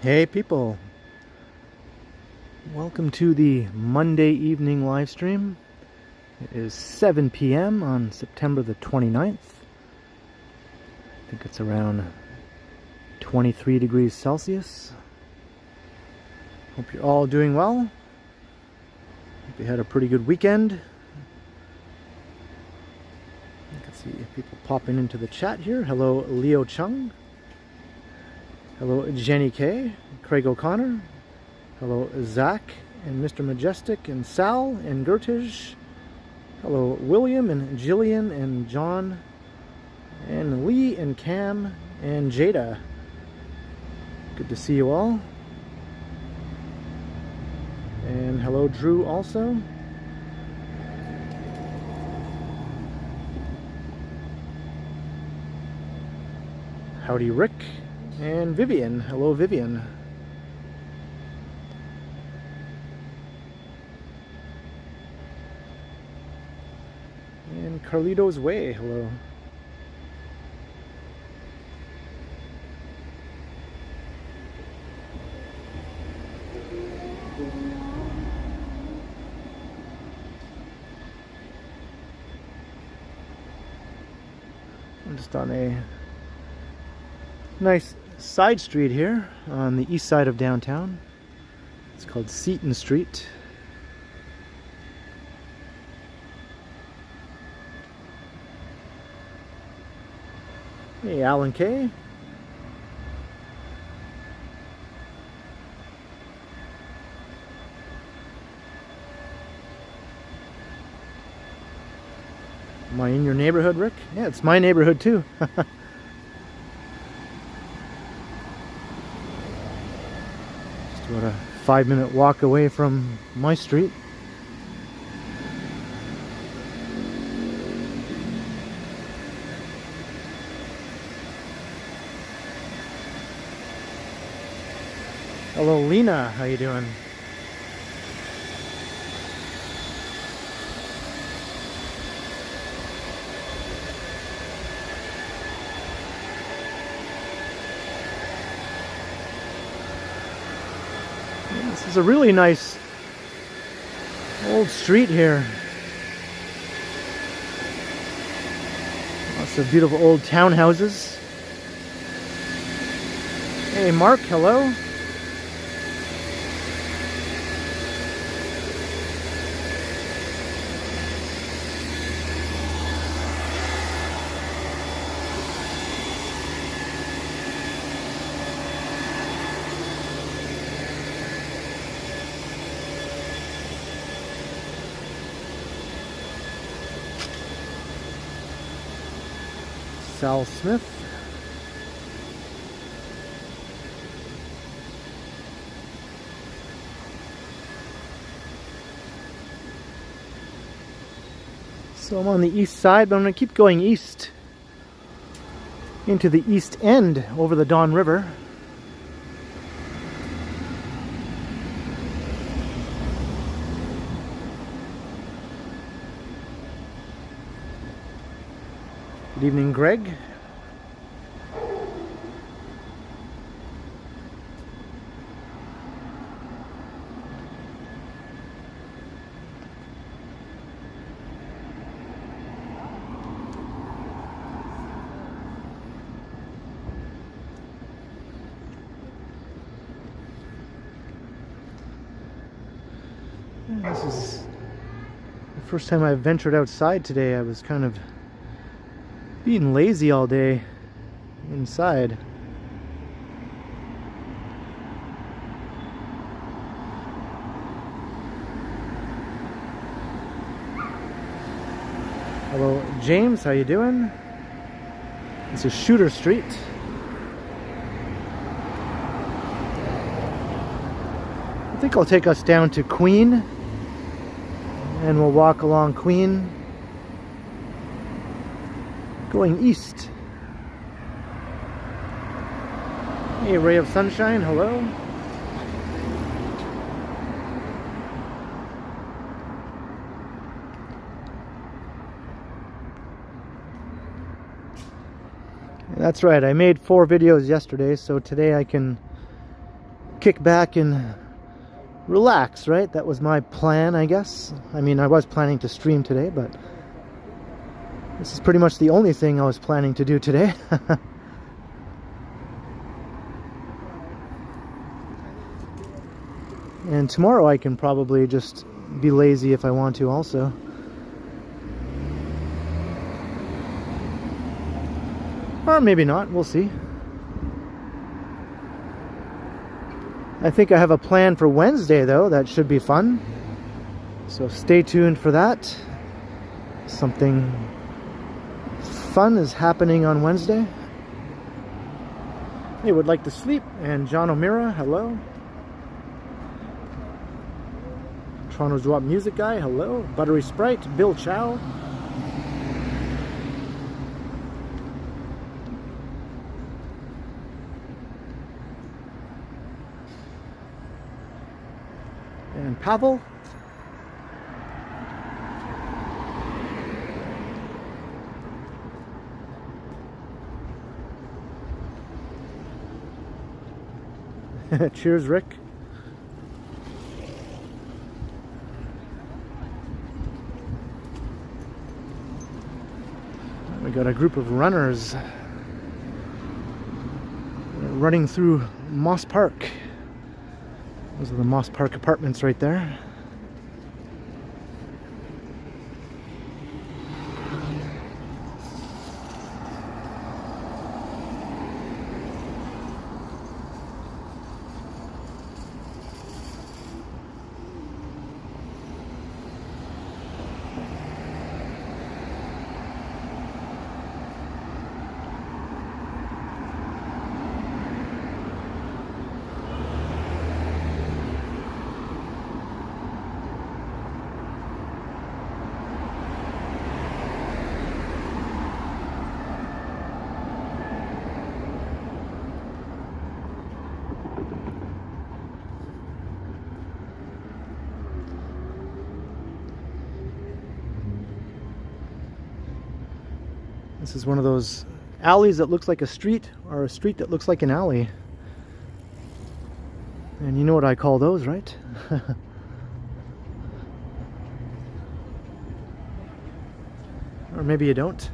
Hey people, welcome to the Monday evening live stream. It is 7 p.m. on September the 29th. I think it's around 23 degrees Celsius. Hope you're all doing well. Hope you had a pretty good weekend. I can see people popping into the chat here. Hello Leo Chung. Hello Jenny K, Craig O'Connor. Hello Zach and Mr. Majestic and Sal and Gertish. Hello William and Jillian and John and Lee and Cam and Jada. Good to see you all. And hello Drew also. Howdy Rick. And Vivian. Hello, Vivian. And Carlito's Way. Hello. I'm just on a nice side street here on the east side of downtown. It's called Seaton Street. Hey, Alan K. Am I in your neighborhood, Rick? Yeah, it's my neighborhood too. About a 5-minute walk away from my street. Hello Lena, how you doing? This is a really nice old street here. Lots of beautiful old townhouses. Hey Mark, hello. Sal Smith. So I'm on the east side, but I'm going to keep going east into the East End over the Don River. Good evening, Greg. This is the first time I've ventured outside today. I was kind of being lazy all day inside. Hello James, how you doing? This is Shooter Street. I think I'll take us down to Queen and we'll walk along Queen going east. Hey, Ray of Sunshine, hello. That's right, I made 4 videos yesterday, so today I can kick back and relax, right? That was my plan, I guess. I mean, I was planning to stream today, but this is pretty much the only thing I was planning to do today. And tomorrow I can probably just be lazy if I want to also. Or maybe not, we'll see. I think I have a plan for Wednesday though, that should be fun. So stay tuned for that. Something fun is happening on Wednesday. Hey, would like to sleep. And John O'Meara, hello. Toronto's Drop Music Guy, hello. Buttery Sprite, Bill Chow. And Pavel. Cheers, Rick. We got a group of runners running through Moss Park. Those are the Moss Park apartments right there. This is one of those alleys that looks like a street, or a street that looks like an alley. And you know what I call those, right? Or maybe you don't.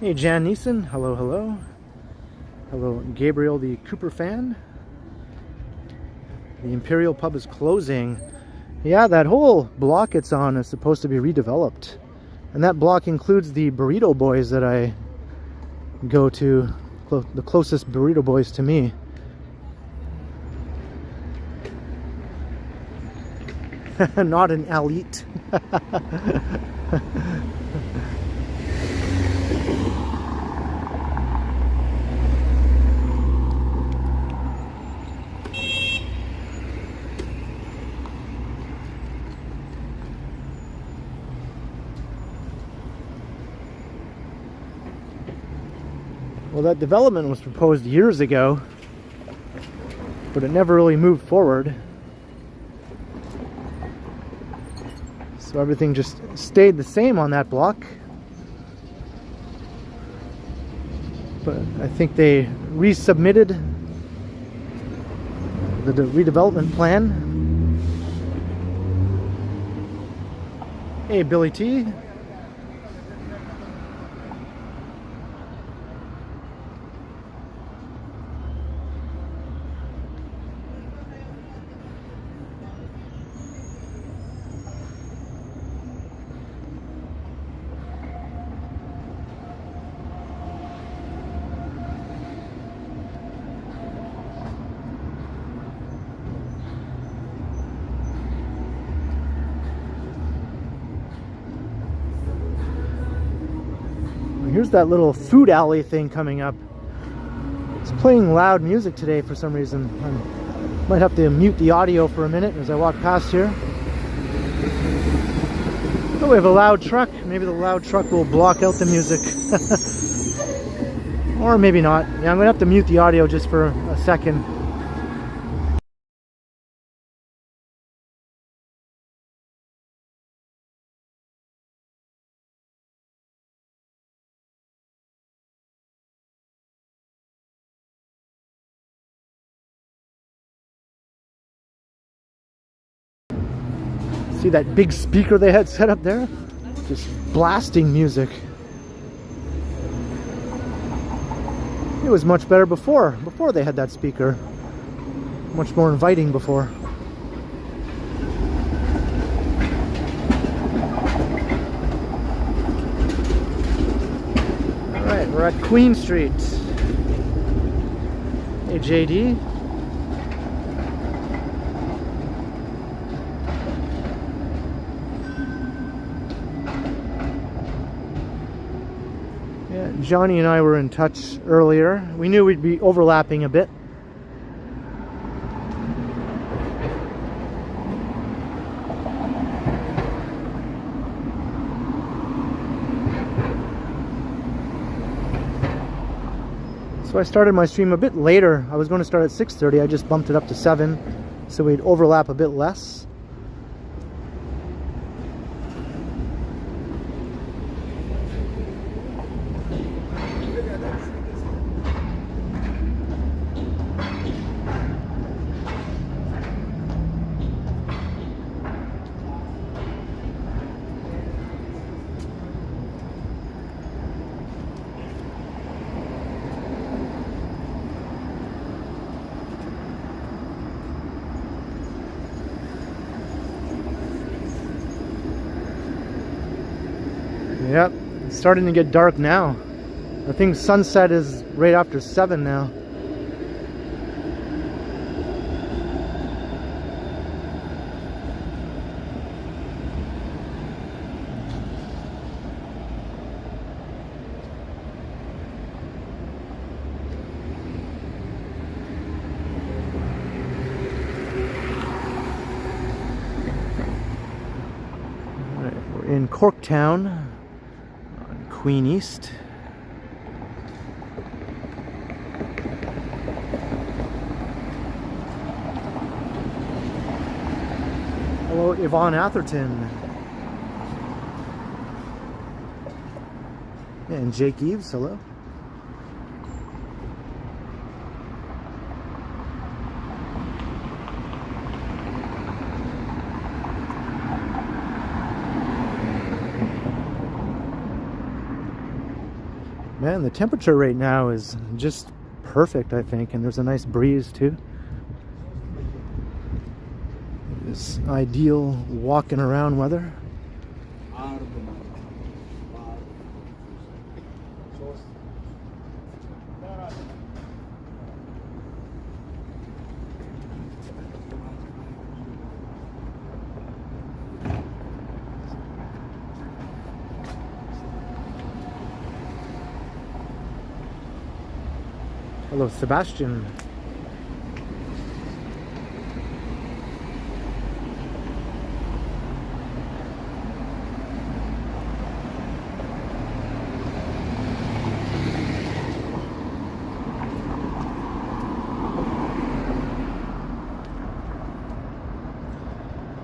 Hey, Jan Neeson, hello, hello. Hello, Gabriel the Cooper fan. The Imperial Pub is closing. Yeah, that whole block it's on is supposed to be redeveloped. And that block includes the Burrito Boys that I go to, the closest Burrito Boys to me. Not an elite. Well, that development was proposed years ago, but it never really moved forward. So everything just stayed the same on that block. But I think they resubmitted the redevelopment plan. Hey, Billy T. Here's that little food alley thing coming up. It's playing loud music today for some reason. I might have to mute the audio for a minute as I walk past here. Oh, we have a loud truck. Maybe the loud truck will block out the music. Or maybe not. Yeah, I'm gonna have to mute the audio just for a second. See that big speaker they had set up there? Just blasting music. It was much better before they had that speaker. Much more inviting before. Alright, we're at Queen Street. Hey JD. Yeah, Johnny and I were in touch earlier. We knew we'd be overlapping a bit. So I started my stream a bit later. I was going to start at 6:30. I just bumped it up to 7 so we'd overlap a bit less. Yep, it's starting to get dark now. I think sunset is right after 7 now. All right, we're in Corktown. Queen East. Hello, Yvonne Atherton. Yeah, and Jake Eves, hello. Man, the temperature right now is just perfect, I think, and there's a nice breeze too. This ideal walking around weather. Hello, Sebastian.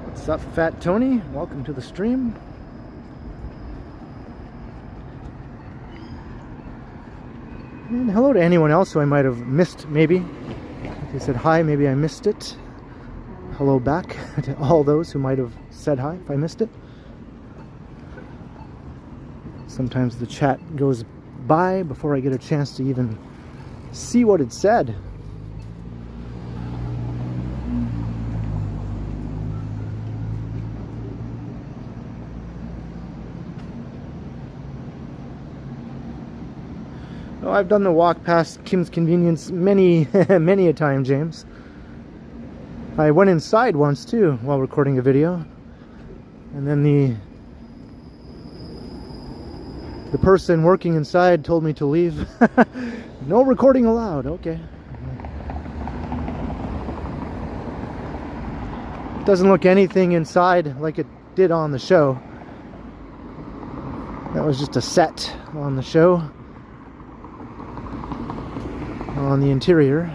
What's up, Fat Tony? Welcome to the stream. And hello to anyone else who I might have missed, maybe. If you said hi, maybe I missed it. Hello back to all those who might have said hi if I missed it. Sometimes the chat goes by before I get a chance to even see what it said. Oh, I've done the walk past Kim's Convenience many, many a time, James. I went inside once too while recording a video, and then the person working inside told me to leave. No recording allowed. Okay. It doesn't look anything inside like it did on the show. That was just a set on the show. On the interior.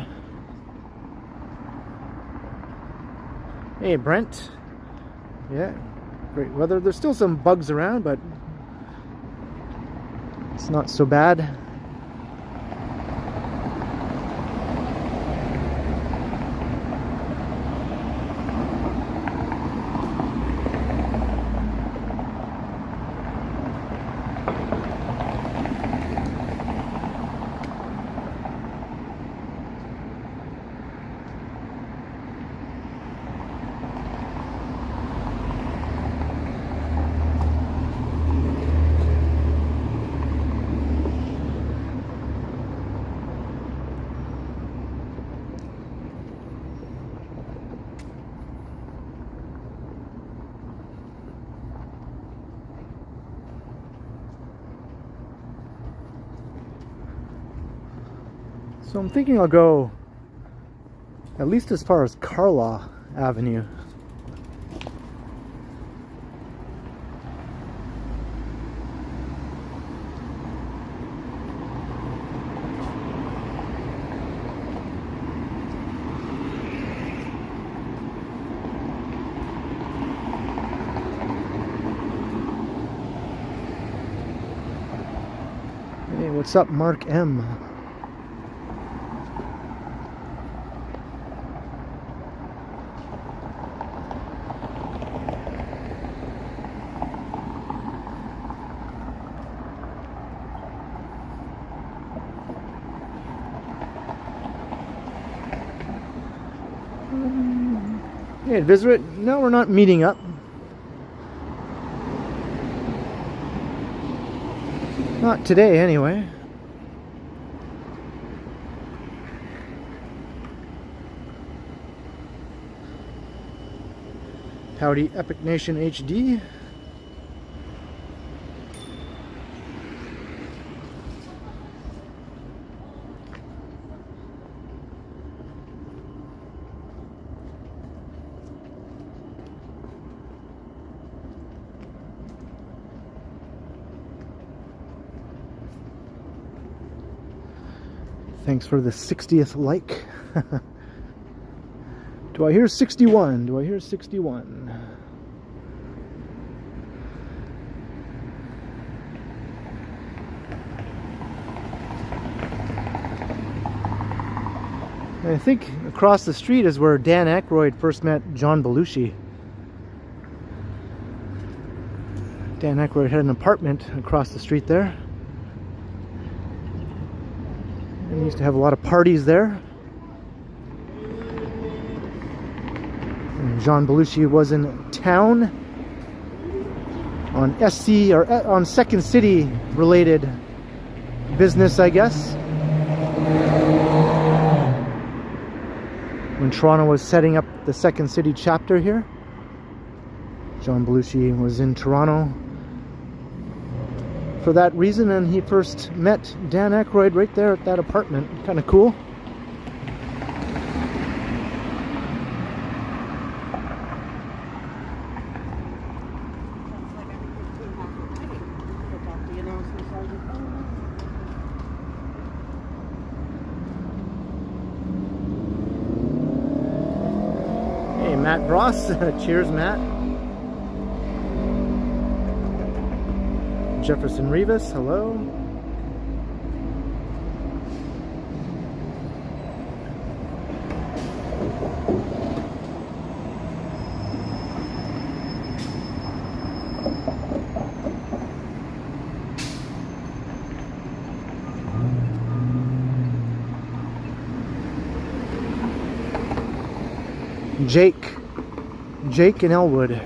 Hey Brent. Yeah, great weather. There's still some bugs around, but it's not so bad. So I'm thinking I'll go at least as far as Carlaw Avenue. Hey, what's up, Mark M? Hey, visitor. No, we're not meeting up. Not today, anyway. Howdy, Epic Nation HD. Thanks for the 60th like. Do I hear 61? Do I hear 61? I think across the street is where Dan Aykroyd first met John Belushi. Dan Aykroyd had an apartment across the street there. And he used to have a lot of parties there. And John Belushi was in town on SC or on Second City related business, I guess. When Toronto was setting up the Second City chapter here, John Belushi was in Toronto for that reason, and he first met Dan Aykroyd right there at that apartment. Kind of cool. Hey, Matt Ross. Cheers, Matt. Jefferson Rivas, hello. Jake in Elwood.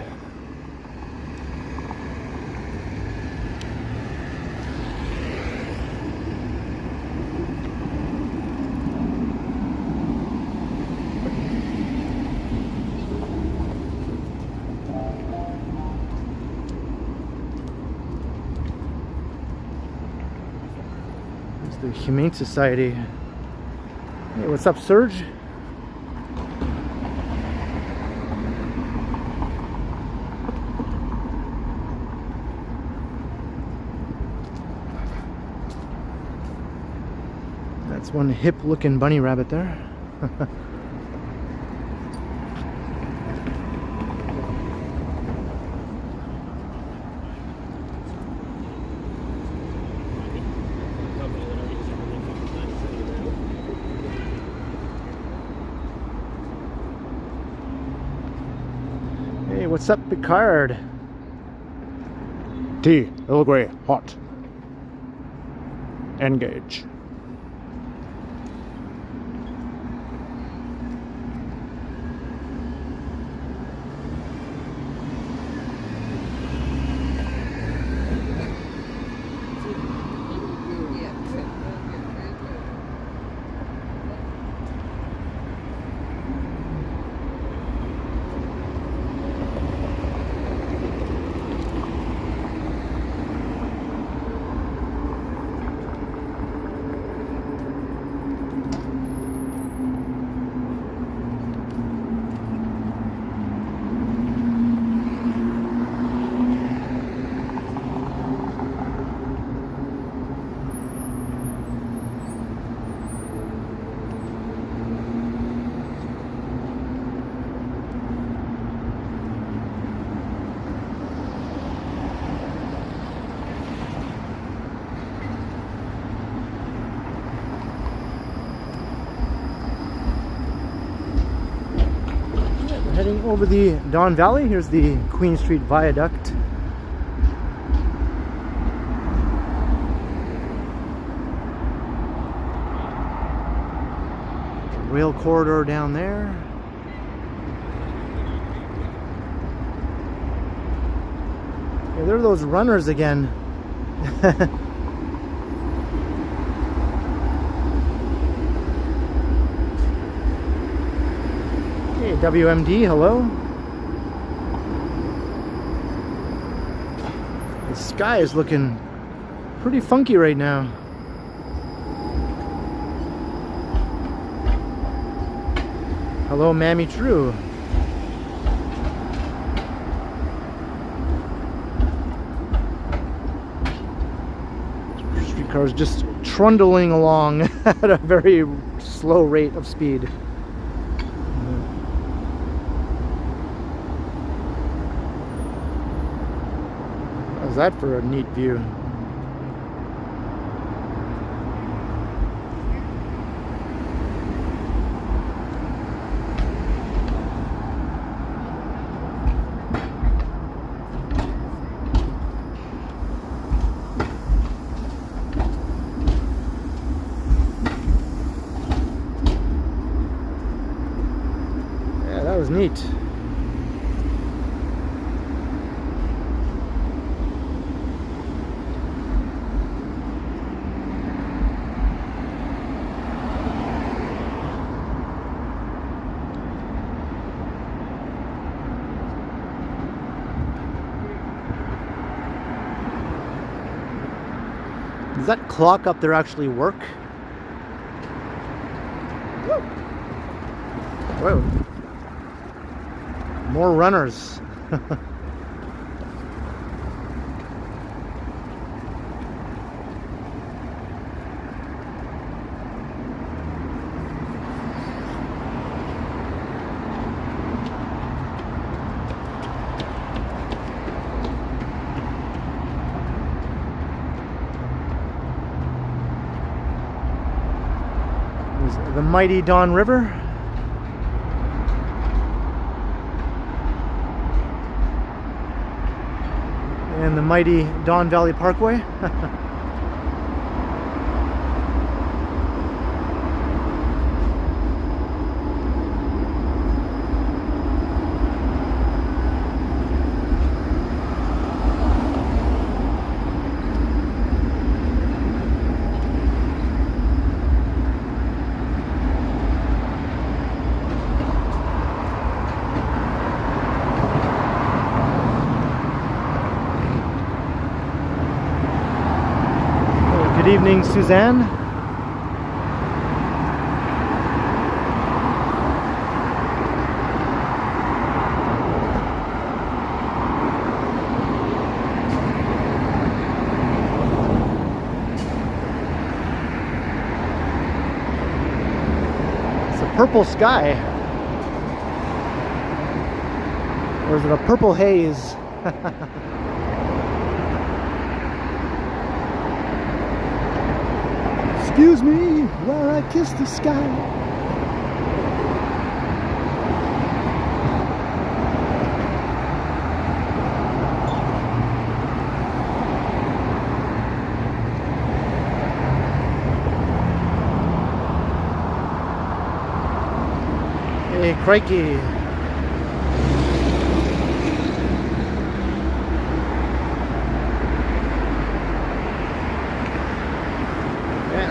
The Humane Society. Hey, what's up, Serge? That's one hip-looking bunny rabbit there. What's up, Picard? Tea, Earl Grey, hot. Engage. over the Don Valley. Here's the Queen Street Viaduct. Rail corridor down there. Yeah, there are those runners again. Hey, WMD, hello. The sky is looking pretty funky right now. Hello, Mammy True. Streetcars just trundling along at a very slow rate of speed. How's that for a neat view? That was neat. Does that clock up there actually work? Whoa. More runners. There's the mighty Don River. And the mighty Don Valley Parkway. Good evening, Suzanne. It's a purple sky. Or is it a purple haze? Excuse me while I kiss the sky. Hey, crikey.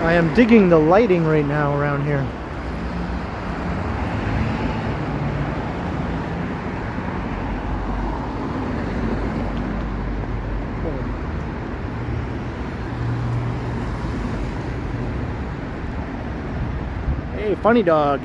I am digging the lighting right now around here. Hey, funny dog.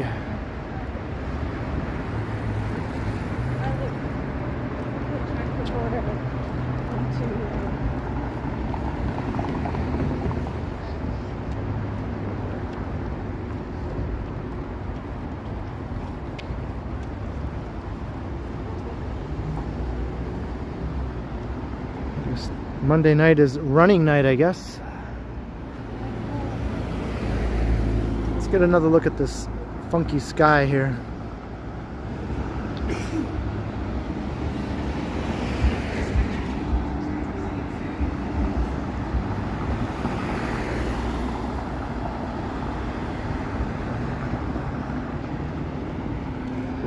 Monday night is running night, I guess. Let's get another look at this funky sky here.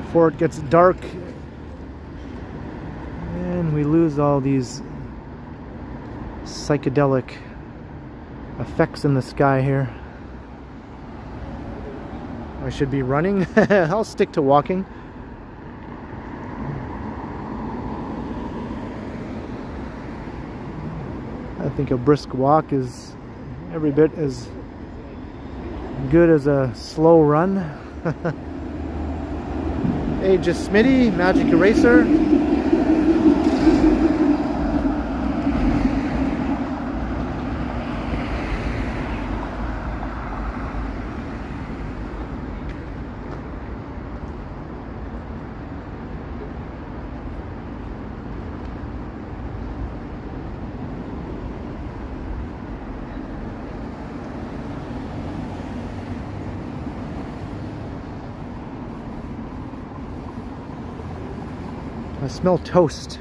before it gets dark and we lose all these psychedelic effects in the sky here. I should be running. I'll stick to walking. I think a brisk walk is every bit as good as a slow run. Hey, just Smitty, Magic Eraser. I smell toast.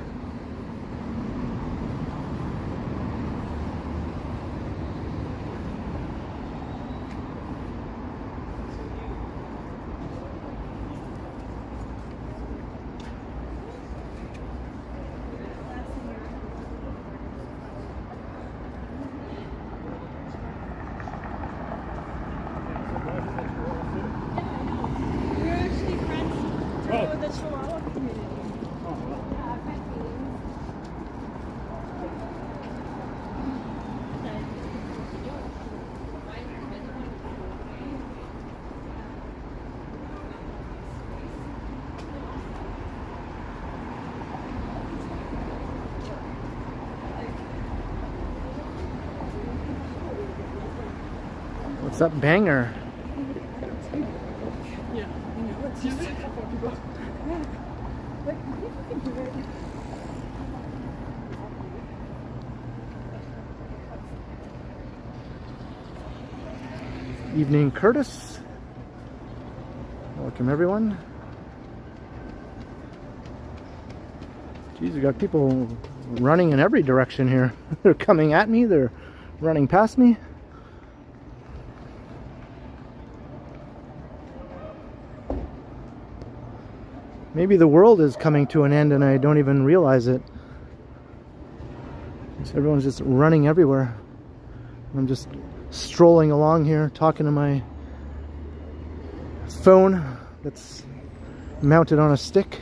What's up, banger? Evening, Curtis. Welcome, everyone. Geez, we got people running in every direction here. They're coming at me, they're running past me. Maybe the world is coming to an end and I don't even realize it. So everyone's just running everywhere. I'm just strolling along here, talking to my phone that's mounted on a stick.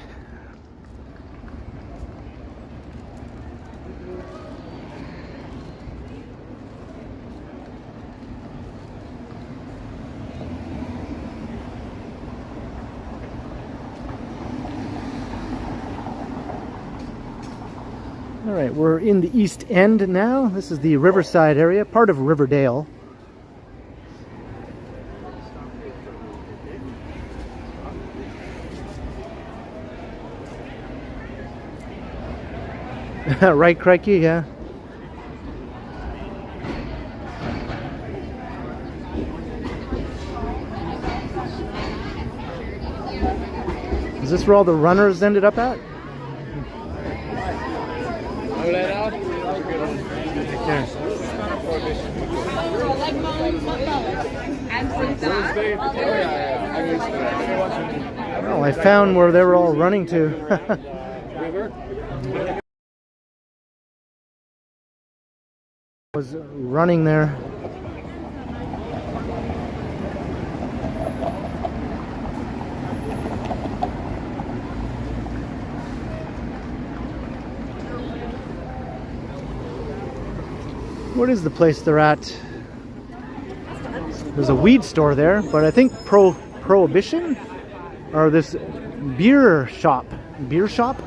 Alright, we're in the East End now. This is the Riverside area, part of Riverdale. Right, crikey, yeah. Is this where all the runners ended up at? Well, I found where they were all running to. Was running there. What is the place they're at? There's a weed store there, but I think Prohibition or this beer shop. Beer shop?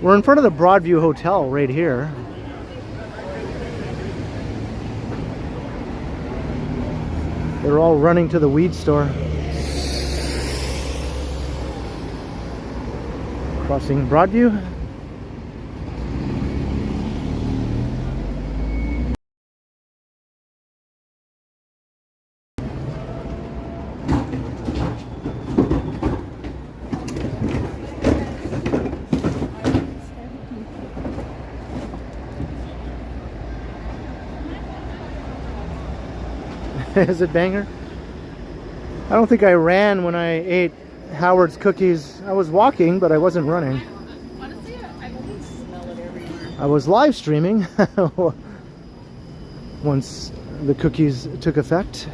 We're in front of the Broadview Hotel right here. They're all running to the weed store. Crossing Broadview. Is it banger? I don't think I ran when I ate Howard's Cookies. I was walking, but I wasn't running. Honestly, I can smell it everywhere. I was live streaming once the cookies took effect.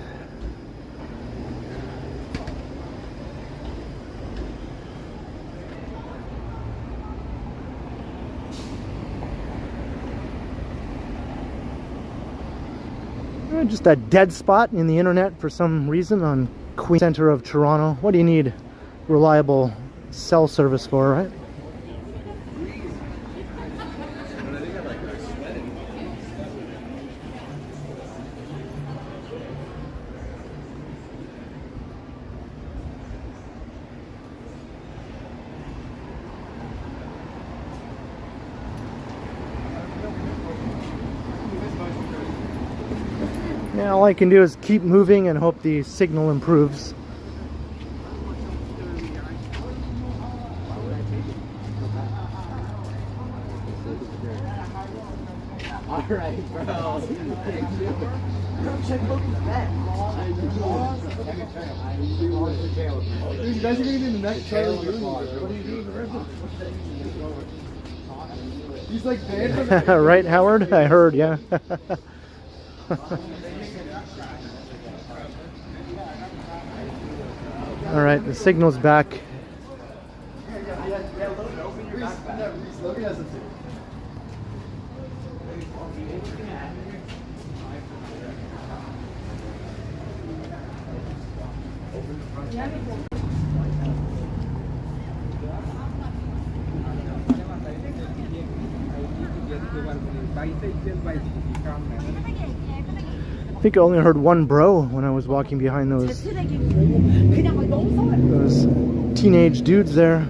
Just a dead spot in the internet for some reason on Queen Center of Toronto. What do you need reliable cell service for, right? Yeah, all I can do is keep moving and hope the signal improves. Alright, bro. Check out the back. Dude, you guys are gonna be in the next trailer. What are you doing the rest of it? He's like banned. Right, Howard? I heard, yeah. All right, the signal's back. I think I only heard one bro when I was walking behind those teenage dudes there.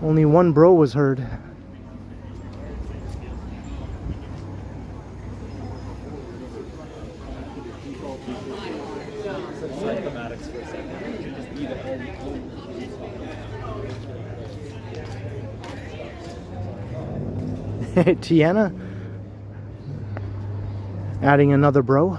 Only one bro was heard. Tiana adding another bro.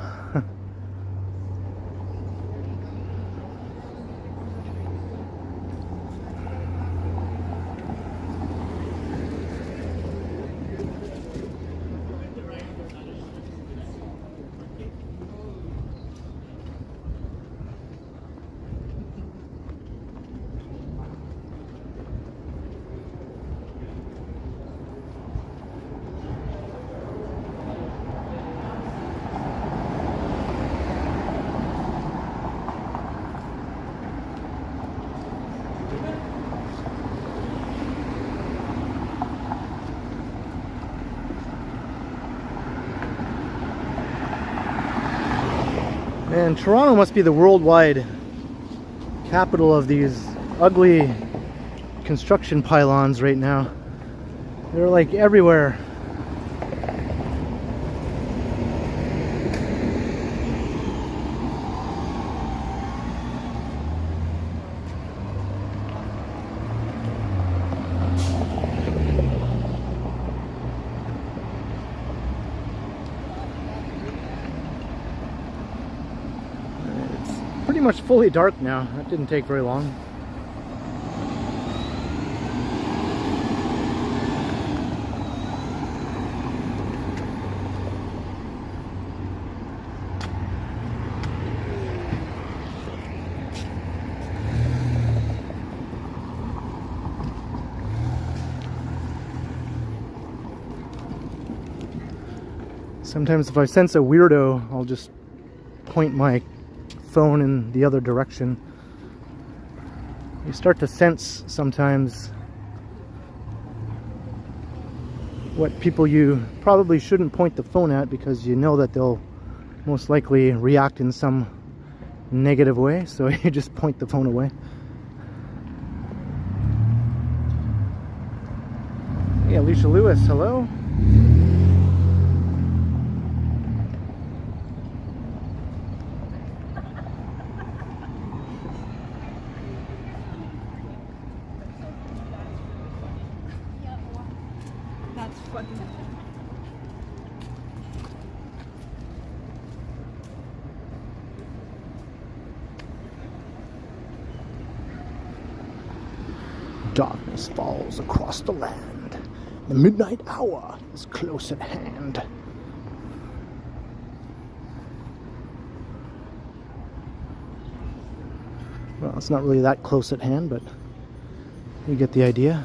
And Toronto must be the worldwide capital of these ugly construction pylons right now. They're like everywhere. Pretty much fully dark now. That didn't take very long. Sometimes if I sense a weirdo, I'll just point my phone in the other direction. You start to sense sometimes what people you probably shouldn't point the phone at because you know that they'll most likely react in some negative way, so you just point the phone away. Hey, Alicia Lewis, hello. darkness falls across the land. The midnight hour is close at hand. Well, it's not really that close at hand, but you get the idea.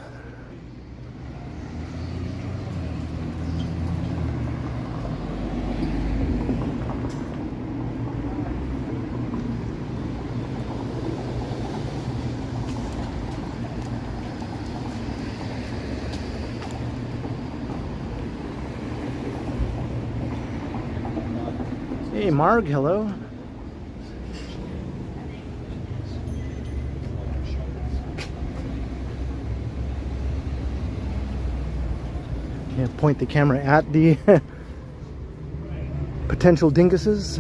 Hey Marg, hello. Yeah, point the camera at the potential dinguses.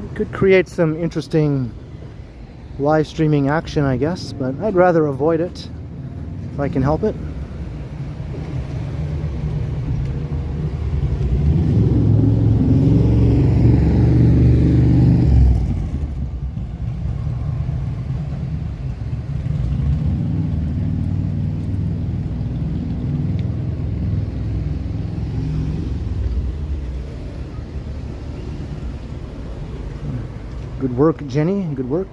It could create some interesting live streaming action, I guess, but I'd rather avoid it if I can help it. Good work, Jenny. Good work.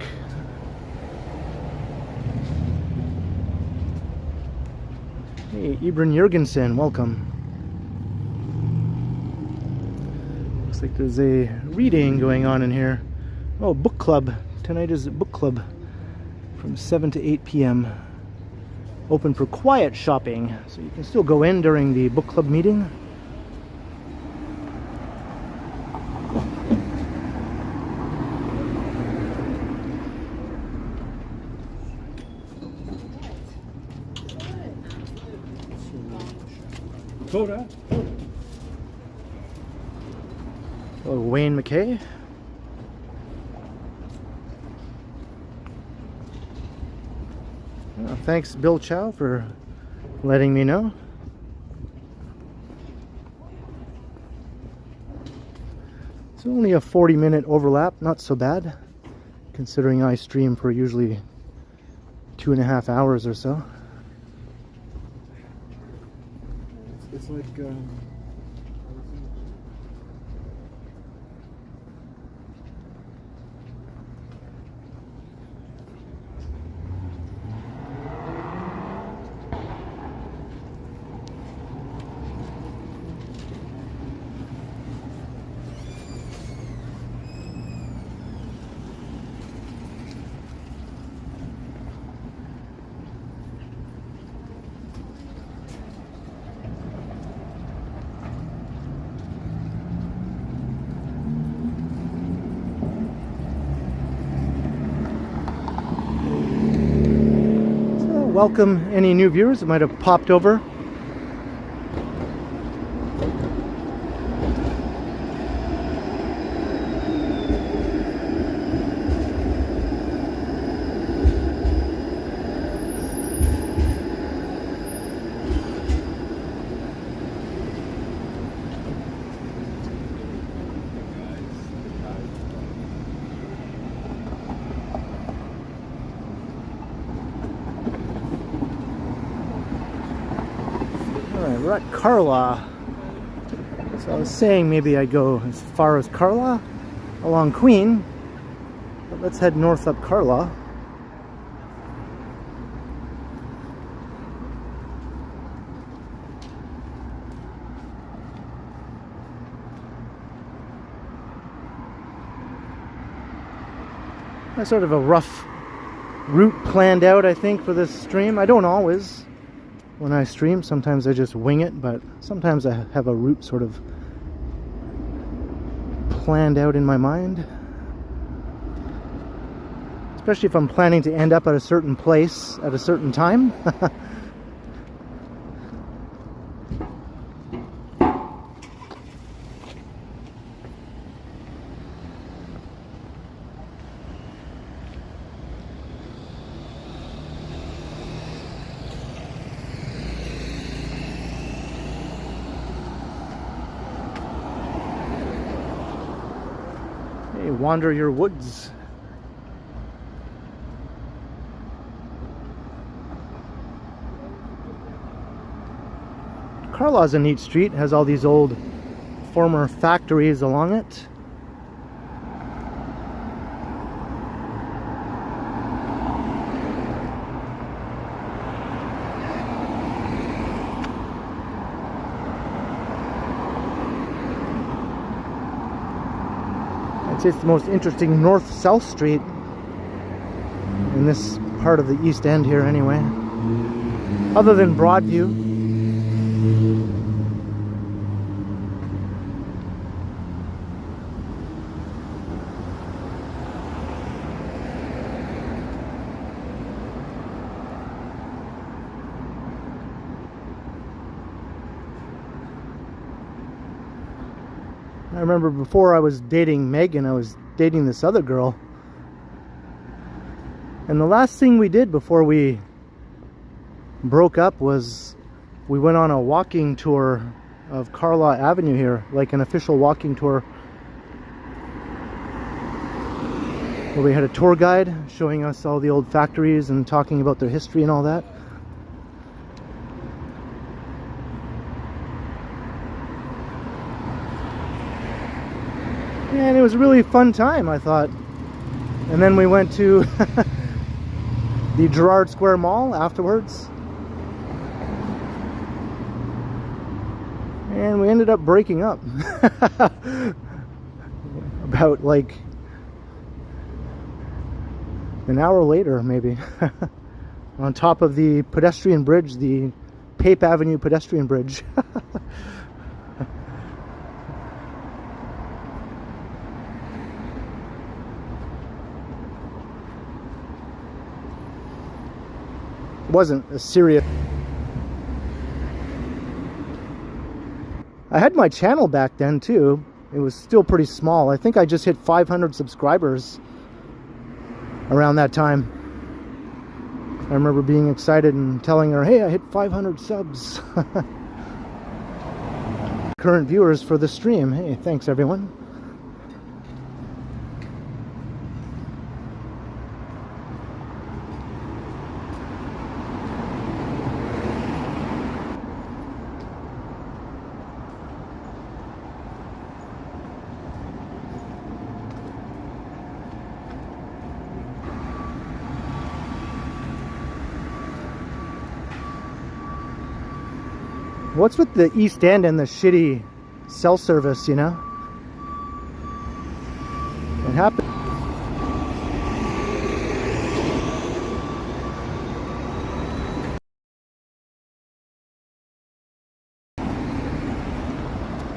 Hey, Ibran Jurgensen, welcome. Looks like there's a reading going on in here. Oh, book club. Tonight is a book club from 7 to 8 p.m. Open for quiet shopping, so you can still go in during the book club meeting. Oh, Wayne McKay. Oh, thanks, Bill Chow, for letting me know. It's only a 40-minute overlap, not so bad, considering I stream for usually 2.5 hours or so. It's like welcome any new viewers that might have popped over. We're at Carlaw. So I was saying maybe I go as far as Carlaw along Queen, but let's head north up Carlaw. That's sort of a rough route planned out, I think, for this stream. I don't always. When I stream, sometimes I just wing it, but sometimes I have a route sort of planned out in my mind. Especially if I'm planning to end up at a certain place at a certain time. Wander your woods. Carlaw's a neat street, has all these old former factories along it. I'd say it's the most interesting north-south street in this part of the East End here anyway, other than Broadview. I remember before I was dating Megan, I was dating this other girl. And the last thing we did before we broke up was we went on a walking tour of Carlaw Avenue here, like an official walking tour, where we had a tour guide showing us all the old factories and talking about their history and all that. And it was a really fun time, I thought. And then we went to the Gerrard Square Mall afterwards. And we ended up breaking up. About like an hour later, maybe. On top of the pedestrian bridge, the Pape Avenue pedestrian bridge. Wasn't a serious. I had my channel back then too. It was still pretty small. I think I just hit 500 subscribers around that time. I remember being excited and telling her, hey, I hit 500 subs. Current viewers for the stream. Hey, thanks everyone. What's with the East End and the shitty cell service, you know? It happened.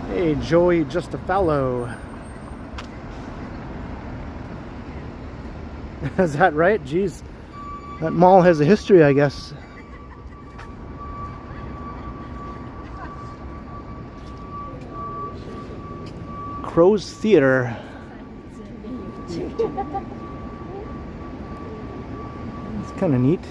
Hey, Joey Justafallo. Is that right? Jeez. That mall has a history, I guess. Crow's Theater. It's kind of neat.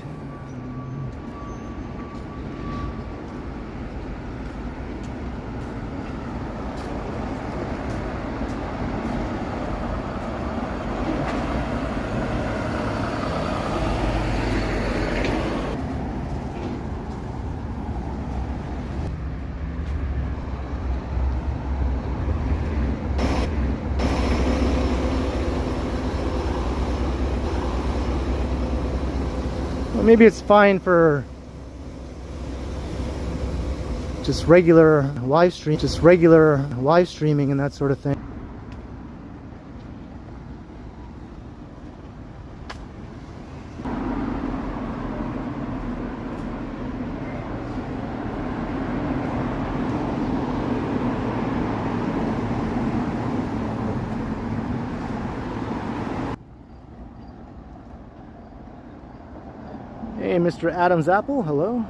Well, maybe it's fine for just regular live streaming and that sort of thing. Hey, Mr. Adam's Apple, hello.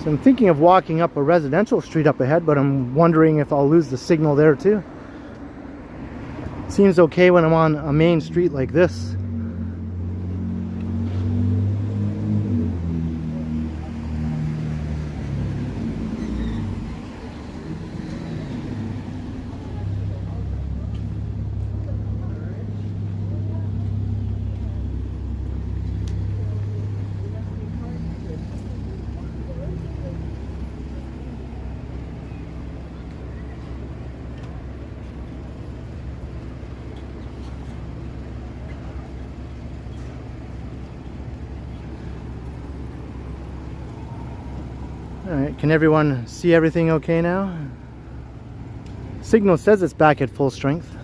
So I'm thinking of walking up a residential street up ahead, but I'm wondering if I'll lose the signal there too. Seems okay when I'm on a main street like this. Alright, can everyone see everything okay now? Signal says it's back at full strength.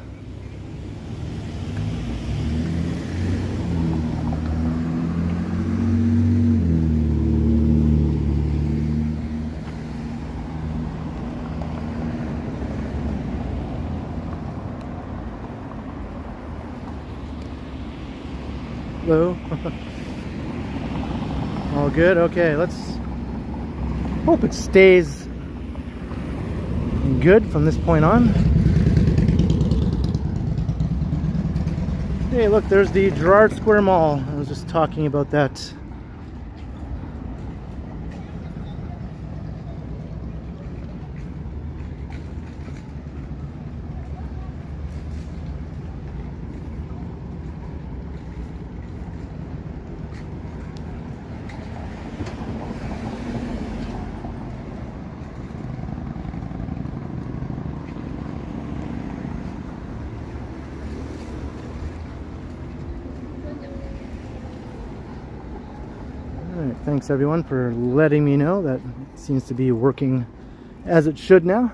Hello. All good? Okay, let's hope it stays good from this point on. Hey, look, there's the Gerrard Square Mall. I was just talking about that. Alright, thanks everyone for letting me know. That seems to be working as it should now.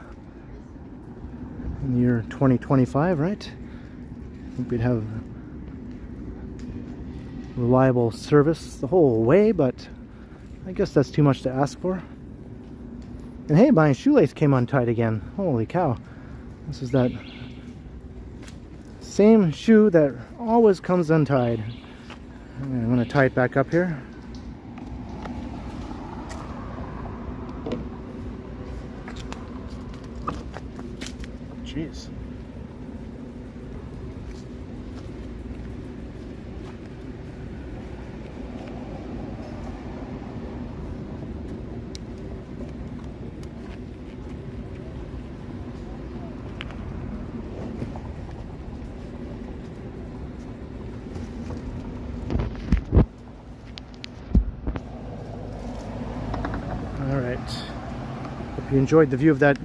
In the year 2025, right? I think we'd have reliable service the whole way, but I guess that's too much to ask for. And hey, my shoelace came untied again. Holy cow. This is that same shoe that always comes untied. I'm going to tie it back up here. Jeez. All right. Hope you enjoyed the view of that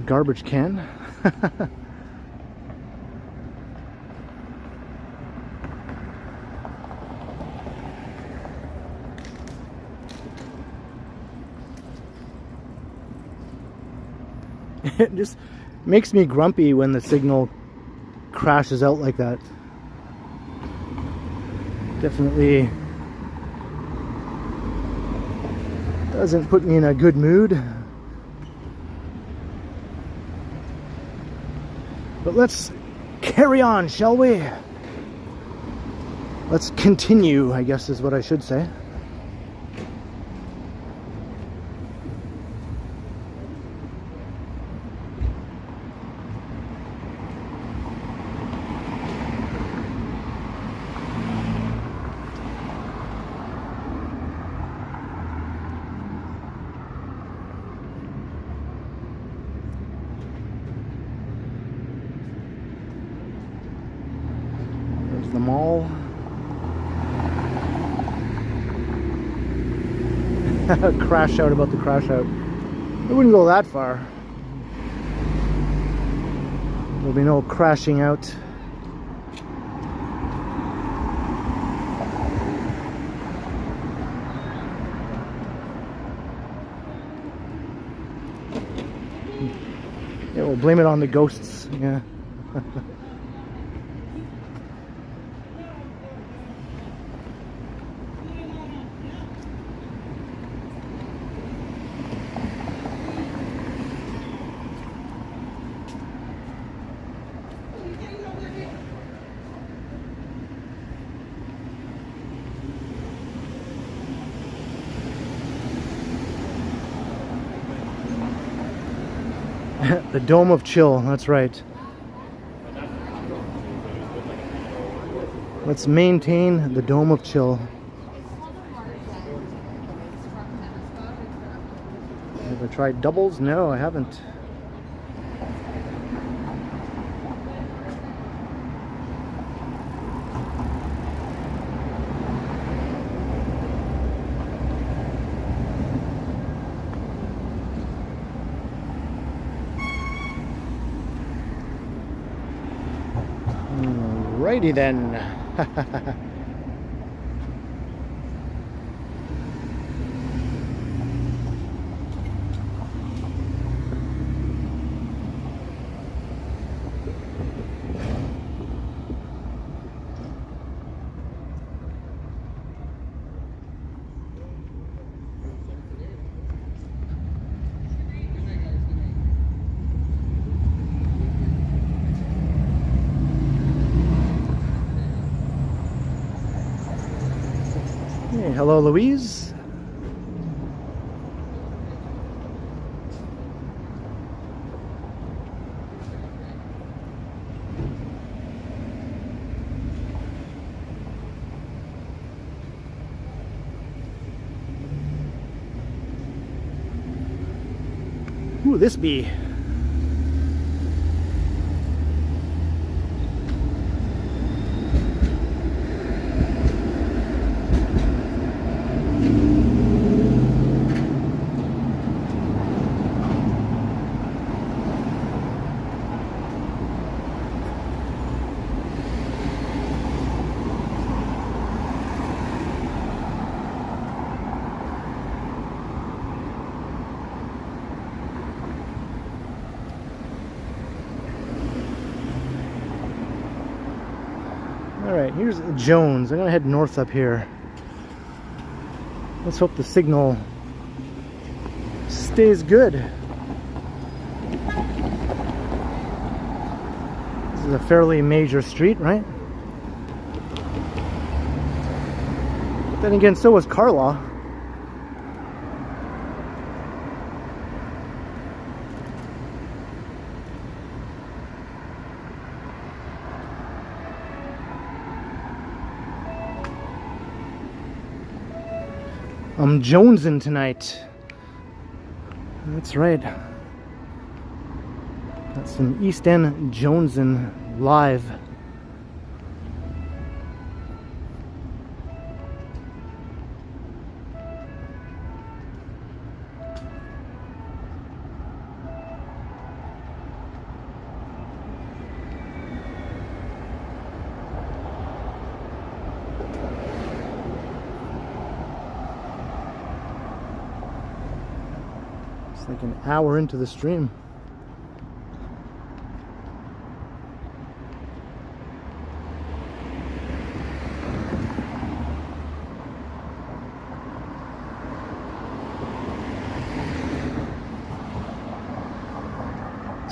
garbage can. It just makes me grumpy when the signal crashes out like that. Definitely doesn't put me in a good mood. But let's carry on, shall we? Let's continue, I guess is what I should say. The mall. Crash out about the crash out. It wouldn't go that far. There'll be no crashing out. Yeah, we'll blame it on the ghosts. Yeah. The Dome of Chill, that's right. Let's maintain the Dome of Chill. Ever tried doubles? No, I haven't. Alrighty then. Hey, hello, Louise. Who this be? Alright, here's Jones. I'm gonna head north up here. Let's hope the signal stays good. This is a fairly major street, right? But then again, so was Carlaw. I'm jonesing tonight. That's right. Got some East End jonesing live. Like an hour into the stream.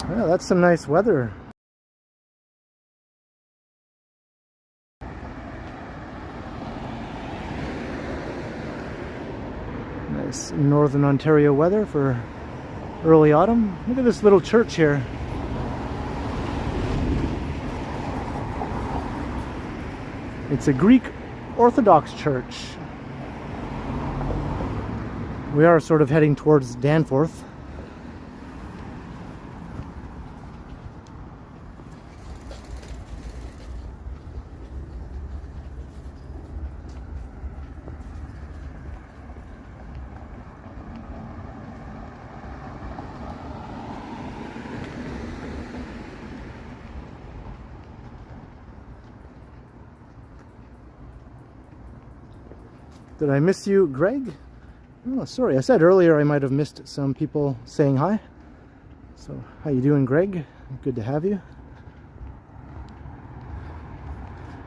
Yeah, that's some nice weather. Nice Northern Ontario weather for early autumn. Look at this little church here. It's a Greek Orthodox church. We are sort of heading towards Danforth. Did I miss you, Greg? Oh, sorry. I said earlier I might have missed some people saying hi. So, how you doing, Greg? Good to have you.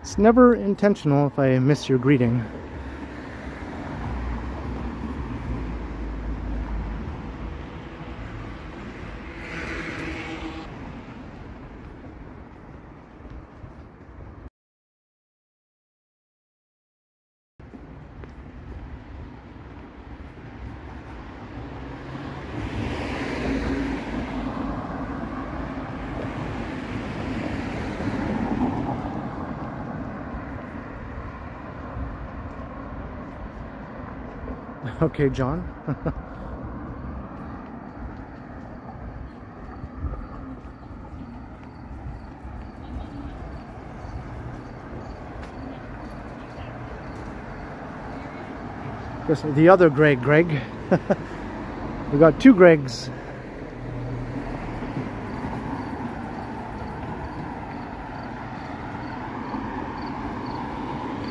It's never intentional if I miss your greeting. Okay, John. Guess the other Greg. We got two Gregs.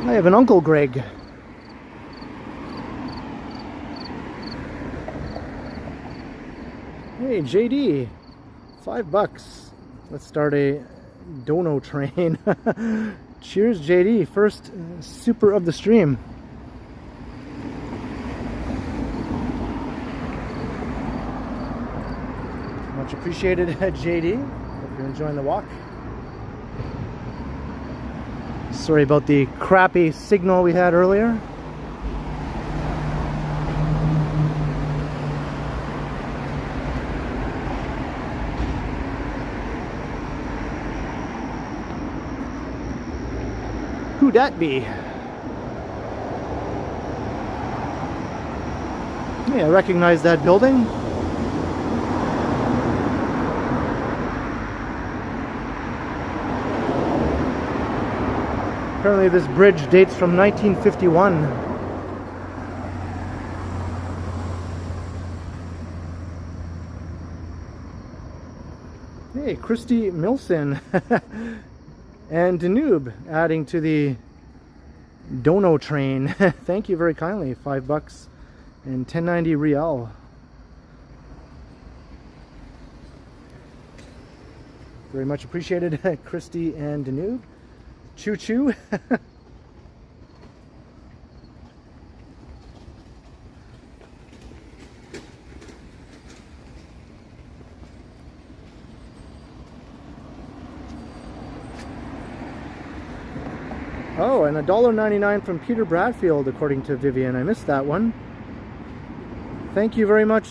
I have an Uncle Greg. Hey, JD, $5. Let's start a dono train. Cheers, JD. First super of the stream. Much appreciated, JD. Hope you're enjoying the walk. Sorry about the crappy signal we had earlier. Who that be? Yeah, I recognize that building. Apparently this bridge dates from 1951. Hey, Christy Milson and Danube adding to the dono train. Thank you very kindly. $5 and 1090 Rial. Very much appreciated, Christy and Danube. Choo choo. Oh, and $1.99 from Peter Bradfield, according to Vivian. I missed that one. Thank you very much,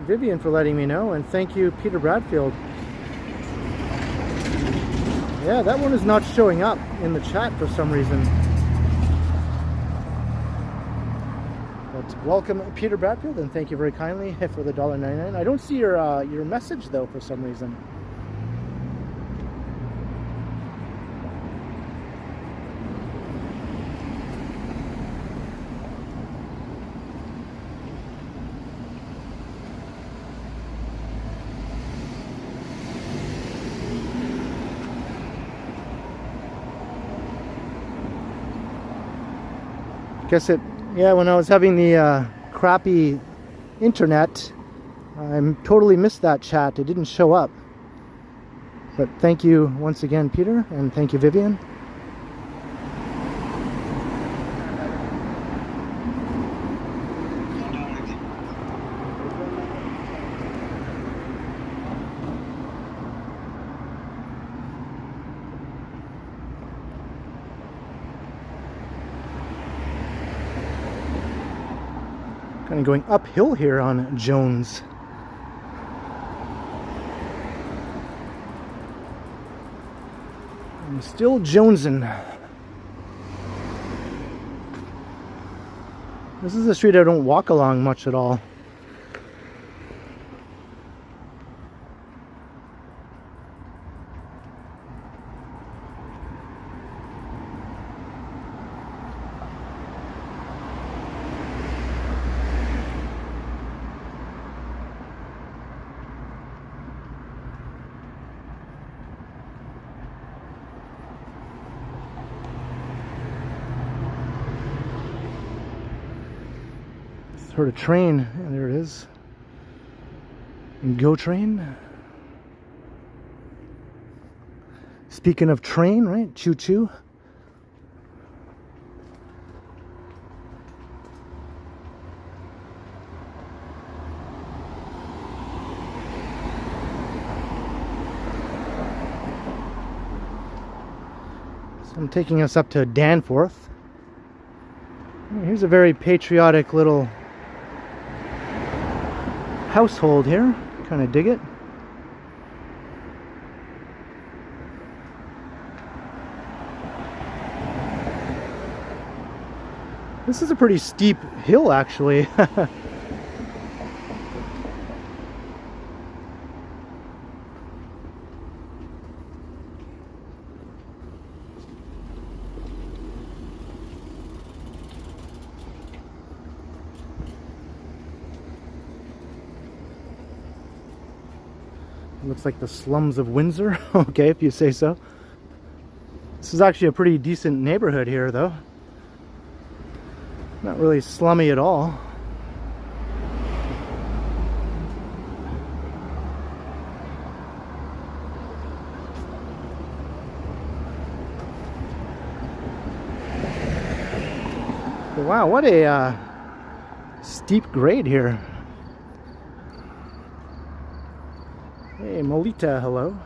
Vivian, for letting me know, and thank you, Peter Bradfield. Yeah, that one is not showing up in the chat for some reason. But welcome, Peter Bradfield, and thank you very kindly for the $1.99. I don't see your message though for some reason. Guess it, yeah, when I was having the crappy internet, I totally missed that chat. It didn't show up. But thank you once again, Peter, and thank you, Vivian. Kind of going uphill here on Jones. I'm still jonesing. This is a street I don't walk along much at all. Heard a train, and there it is. Go train. Speaking of train, right? Choo choo. So I'm taking us up to Danforth. Here's a very patriotic little household here. Kind of dig it. This is a pretty steep hill, actually. Looks like the slums of Windsor. Okay, if you say so. This is actually a pretty decent neighborhood here, though. Not really slummy at all. Wow, what a steep grade here. Hey, Molita, hello.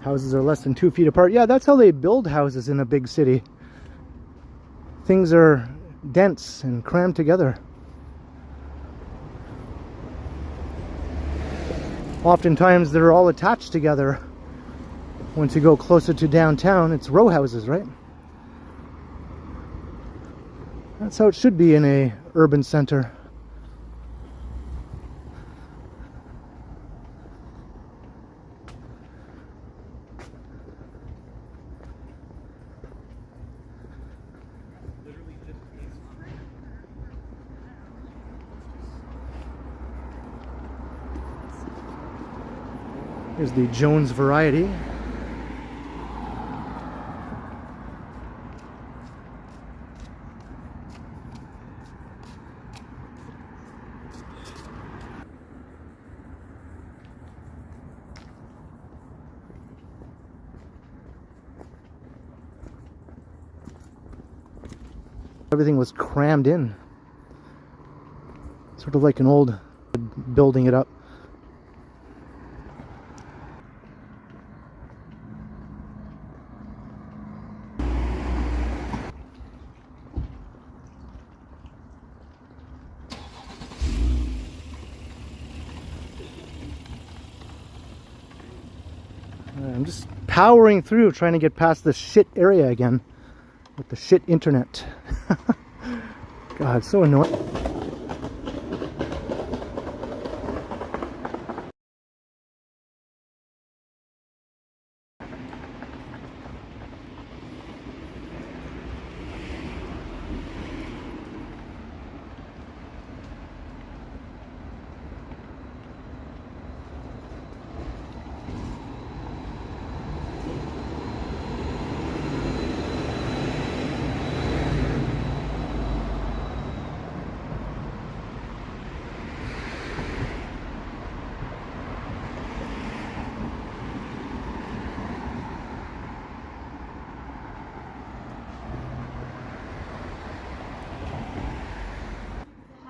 Houses are less than 2 feet apart. Yeah, that's how they build houses in a big city. Things are dense and crammed together. Oftentimes they're all attached together. Once you go closer to downtown, it's row houses, right? That's how it should be in a urban center. Here's the Jones variety. Everything was crammed in. Sort of like an old building it up. I'm just powering through trying to get past this shit area again with the shit internet. God, so annoying.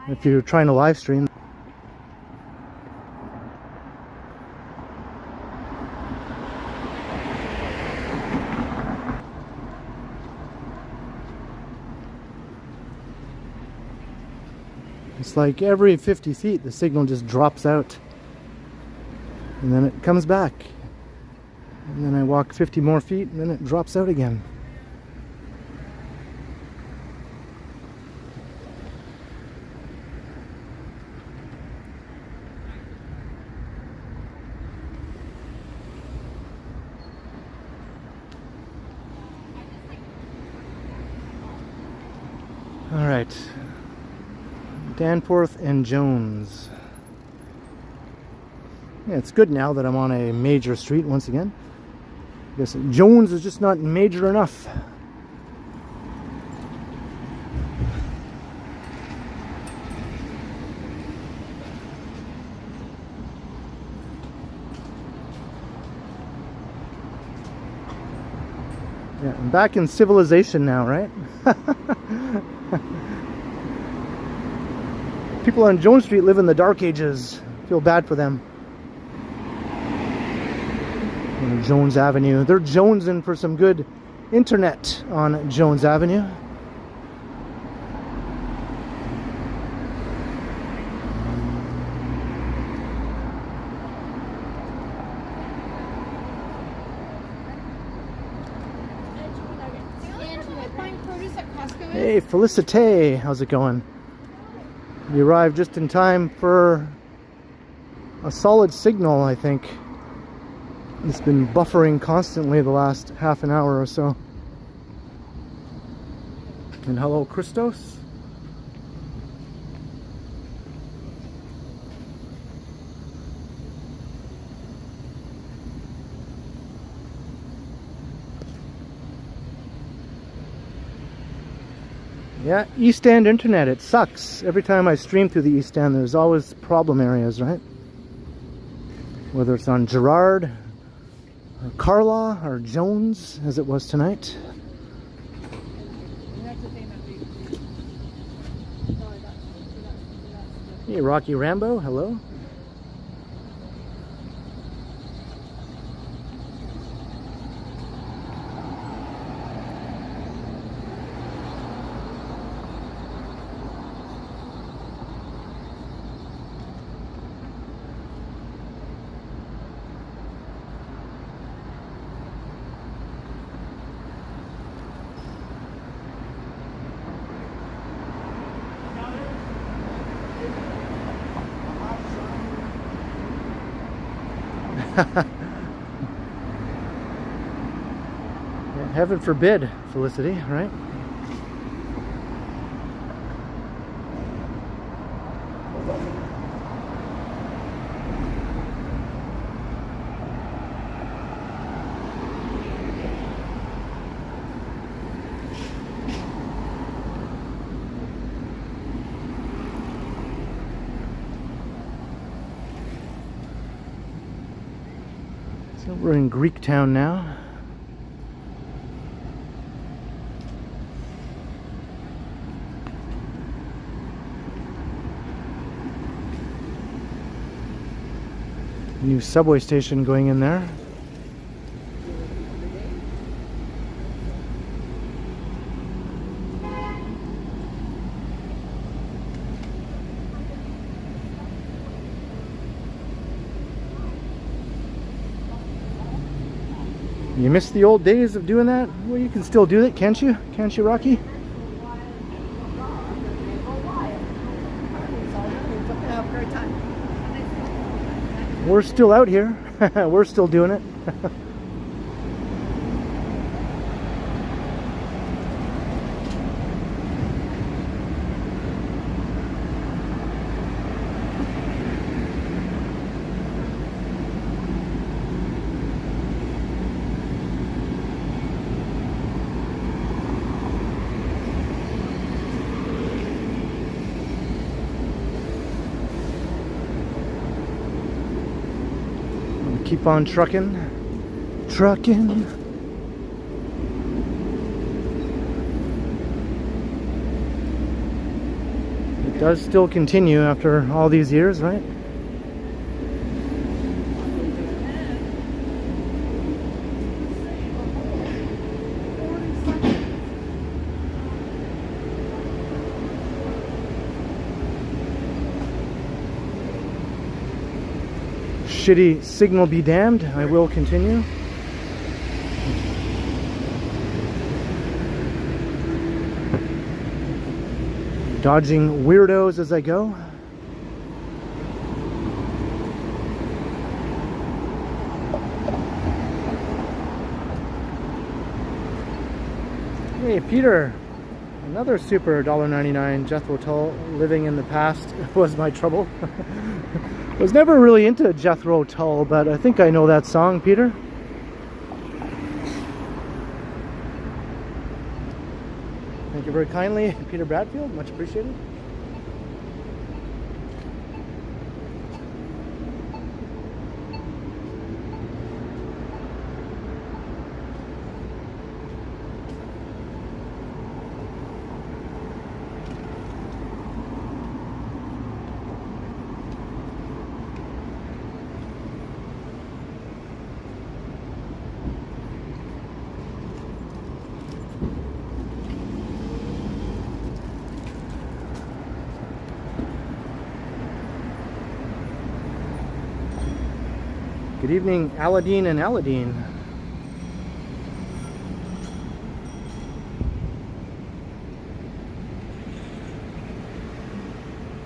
If you're trying to live stream. It's like every 50 feet the signal just drops out. And then it comes back. And then I walk 50 more feet and then it drops out again. All right, Danforth and Jones. Yeah, it's good now that I'm on a major street once again. I guess Jones is just not major enough. Yeah, I'm back in civilization now, right? People on Jones Street live in the dark ages. Feel bad for them. Jones Avenue. They're jonesing for some good internet on Jones Avenue. Hey, Felicite, how's it going? We arrived just in time for a solid signal, I think. It's been buffering constantly the last half an hour or so. And hello, Christos. Yeah, East End internet, it sucks. Every time I stream through the East End, there's always problem areas, right? Whether it's on Gerrard, or Carlaw, or Jones, as it was tonight. Hey, Rocky Rambo, hello. Yeah, heaven forbid, Felicity, right? So we're in Greektown now. New subway station going in there. You miss the old days of doing that? Well, you can still do it, can't you? Can't you, Rocky? We're still out here. We're still doing it. Keep on trucking. It does still continue after all these years, right? Shitty signal be damned. I will continue. Dodging weirdos as I go. Hey Peter, another super $1.99 Jethro Tull. Living in the past was my trouble. I was never really into Jethro Tull, but I think I know that song, Peter. Thank you very kindly, Peter Bradfield. Much appreciated. Good evening, Aladdin and Aladdin.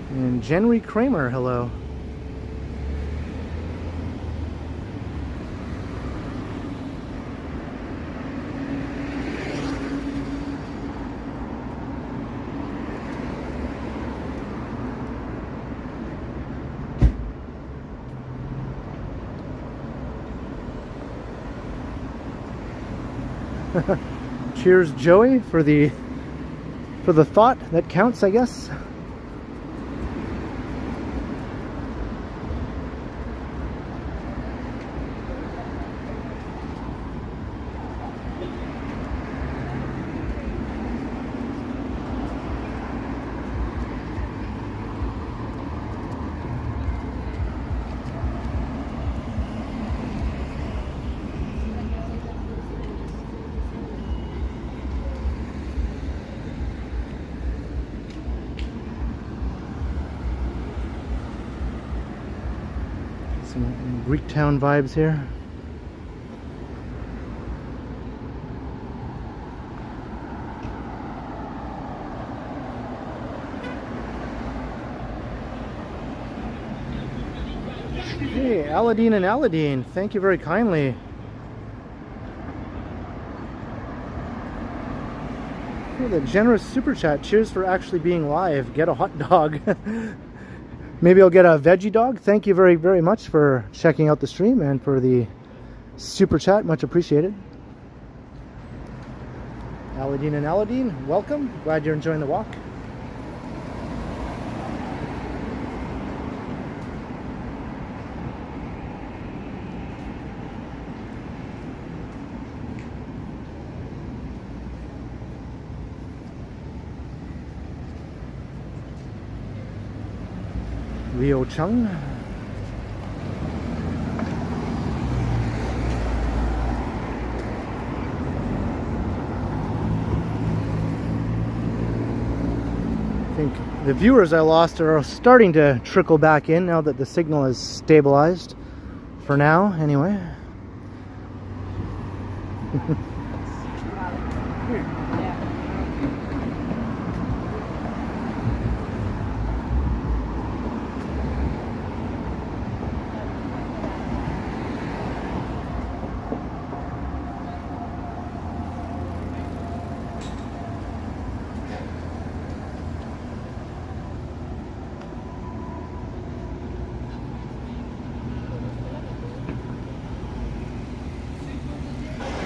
And Jenry Kramer, hello. Cheers, Joey, for the thought that counts, I guess. Some Greektown vibes here. Hey, Aladdin and Aladdin, thank you very kindly. For the generous super chat. Cheers for actually being live. Get a hot dog. Maybe I'll get a veggie dog. Thank you very, very much for checking out the stream and for the super chat. Much appreciated. Aladdin and Aladdin, welcome. Glad you're enjoying the walk. Leo Chung. I think the viewers I lost are starting to trickle back in now that the signal is stabilized. For now, anyway.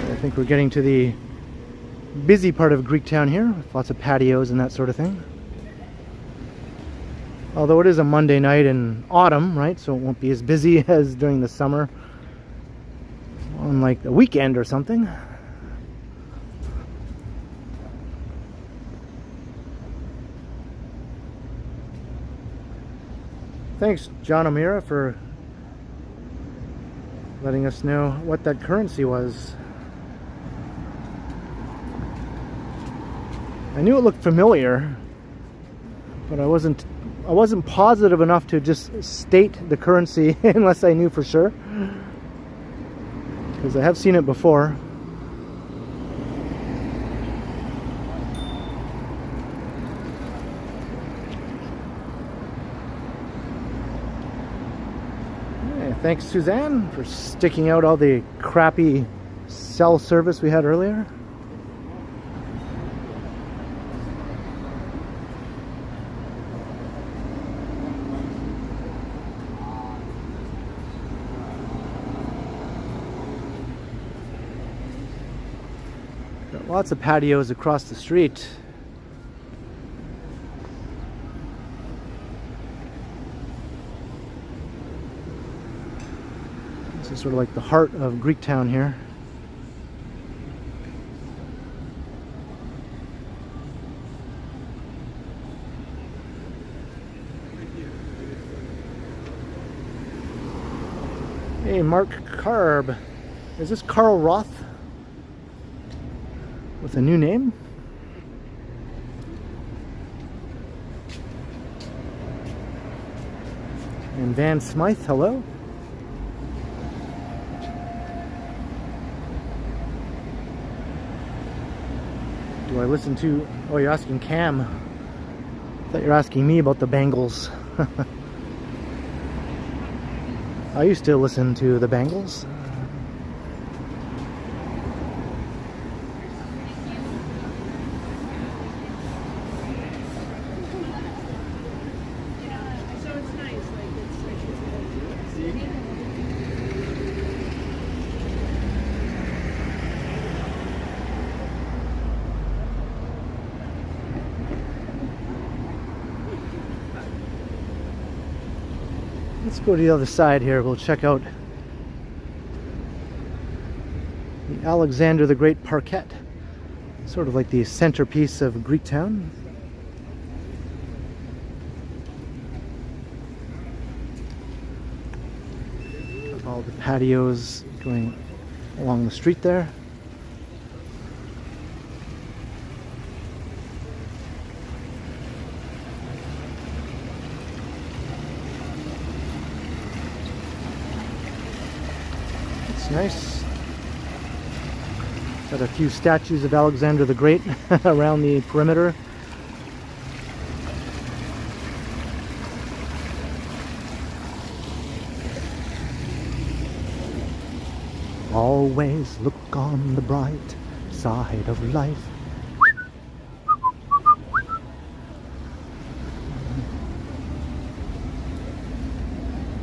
I think we're getting to the busy part of Greektown here, with lots of patios and that sort of thing. Although it is a Monday night in autumn, right, so it won't be as busy as during the summer on like the weekend or something. Thanks, John O'Meara, for letting us know what that currency was. I knew it looked familiar, but I wasn't positive enough to just state the currency unless I knew for sure, because I have seen it before. Hey, thanks, Suzanne, for sticking out all the crappy cell service we had earlier. Lots of patios across the street. This is sort of like the heart of Greektown here. Hey, Mark Carb. Is this Carl Roth? With a new name? And Van Smythe, hello. do I listen to? Oh, you're asking Cam. I thought you were asking me about the Bangles. I used to listen to the Bangles. So it's nice, like it's Let's go to the other side here. We'll check out the Alexander the Great Parquet. Sort of like the centerpiece of Greektown. All the patios going along the street there. It's nice. Got a few statues of Alexander the Great around the perimeter. Always look on the bright side of life.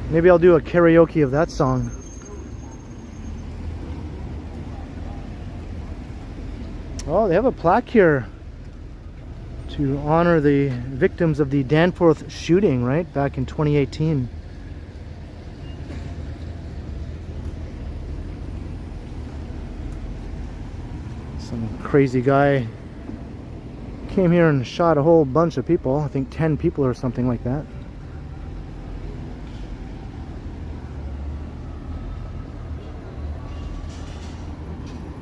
Maybe I'll do a karaoke of that song. Oh, they have a plaque here to honor the victims of the Danforth shooting, right? Back in 2018. Some crazy guy came here and shot a whole bunch of people. I think 10 people or something like that.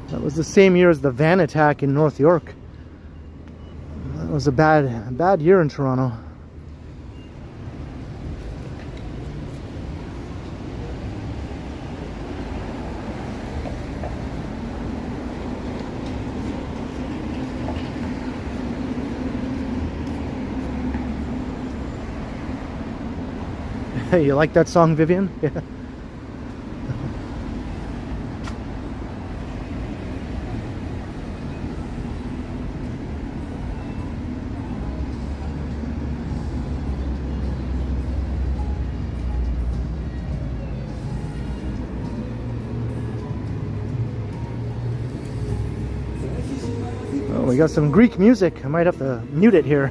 That was the same year as the van attack in North York. That was a bad year in Toronto. You like that song, Vivian? Yeah. Oh, we got some Greek music. I might have to mute it here.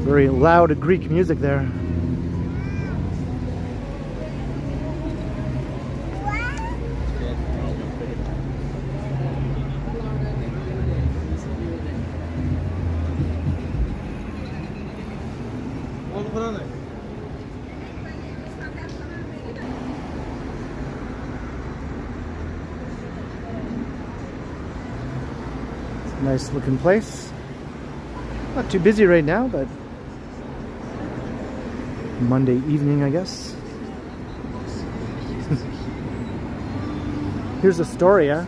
Very loud Greek music there. It's a nice looking place. Not too busy right now, but Monday evening, I guess. Here's Astoria.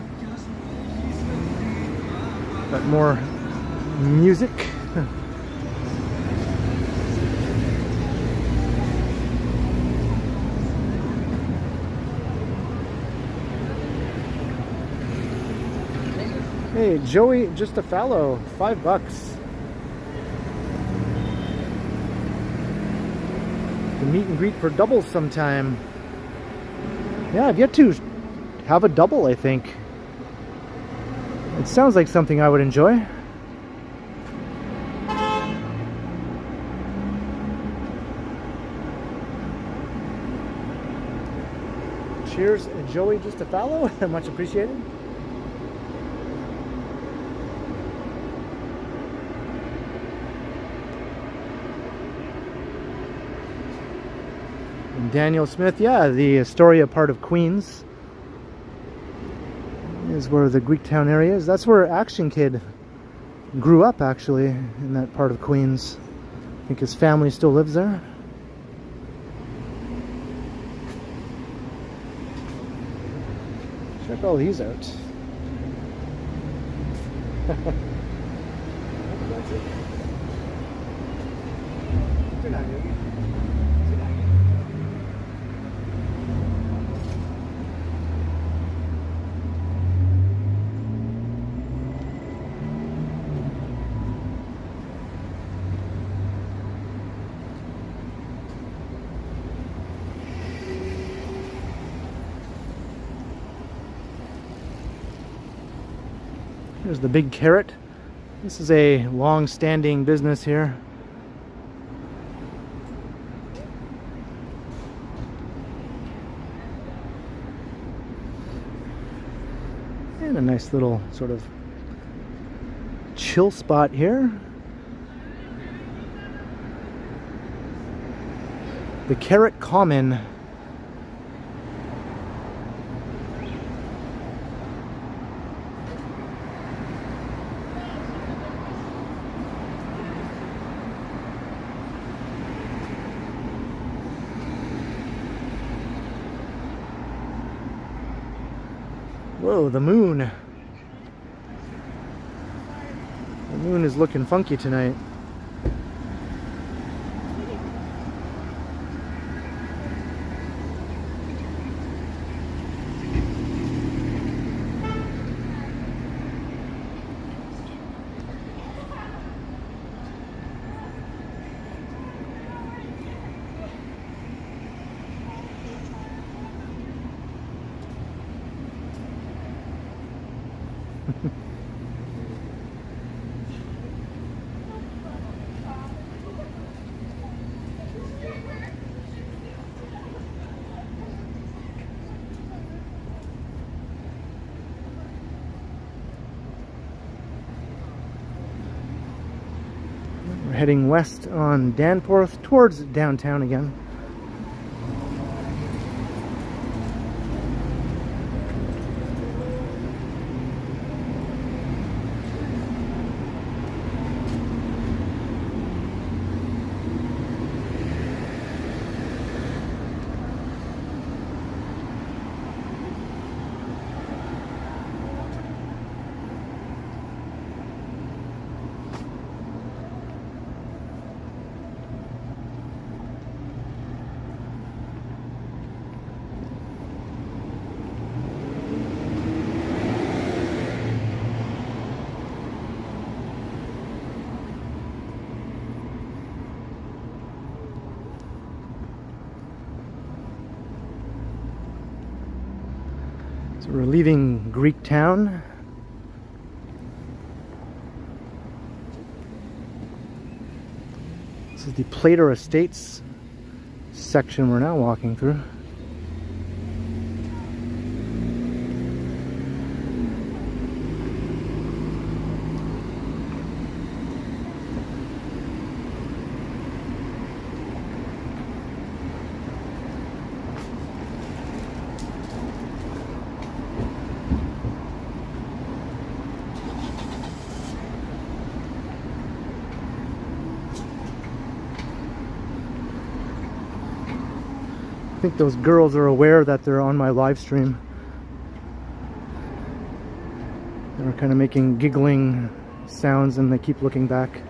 Got more music. Hey, Joey, just a fallow, $5. The meet and greet for doubles sometime. Yeah, I've yet to have a double, I think. It sounds like something I would enjoy. Cheers, Joey, just a fallow. Much appreciated. Daniel Smith, yeah, the Astoria part of Queens is where the Greektown area is. That's where Action Kid grew up actually in that part of Queens. I think his family still lives there. Check all these out. Here's the Big Carrot. This is a long-standing business here. And a nice little sort of chill spot here. The Carrot Common. Whoa, the moon. The moon is looking funky tonight. We're heading west on Danforth towards downtown again. So we're leaving Greektown. This is the Plater Estates section we're now walking through. I think those girls are aware that they're on my live stream. They're kind of making giggling sounds and they keep looking back.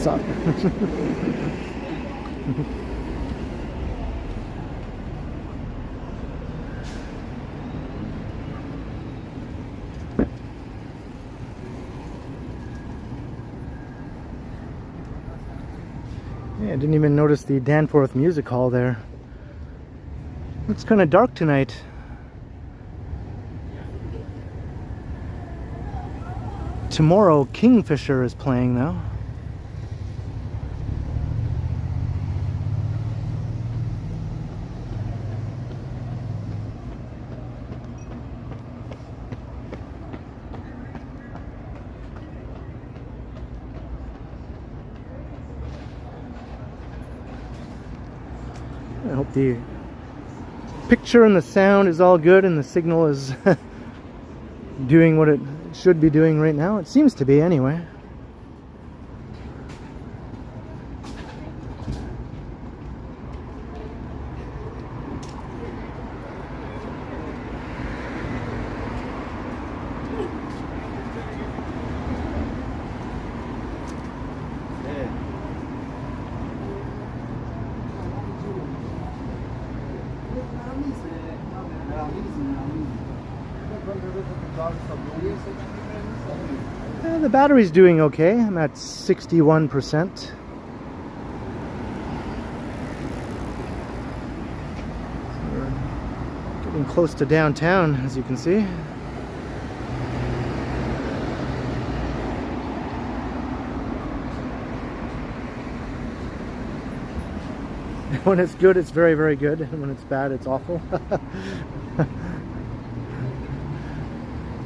What's up? Yeah, I didn't even notice the Danforth Music Hall there. It's kind of dark tonight. Tomorrow, Kingfisher is playing though. I hope the picture and the sound is all good and the signal is doing what it should be doing right now. It seems to be anyway. The battery's doing okay. I'm at 61%. We're getting close to downtown, as you can see. When it's good, it's very, very good. And when it's bad, it's awful.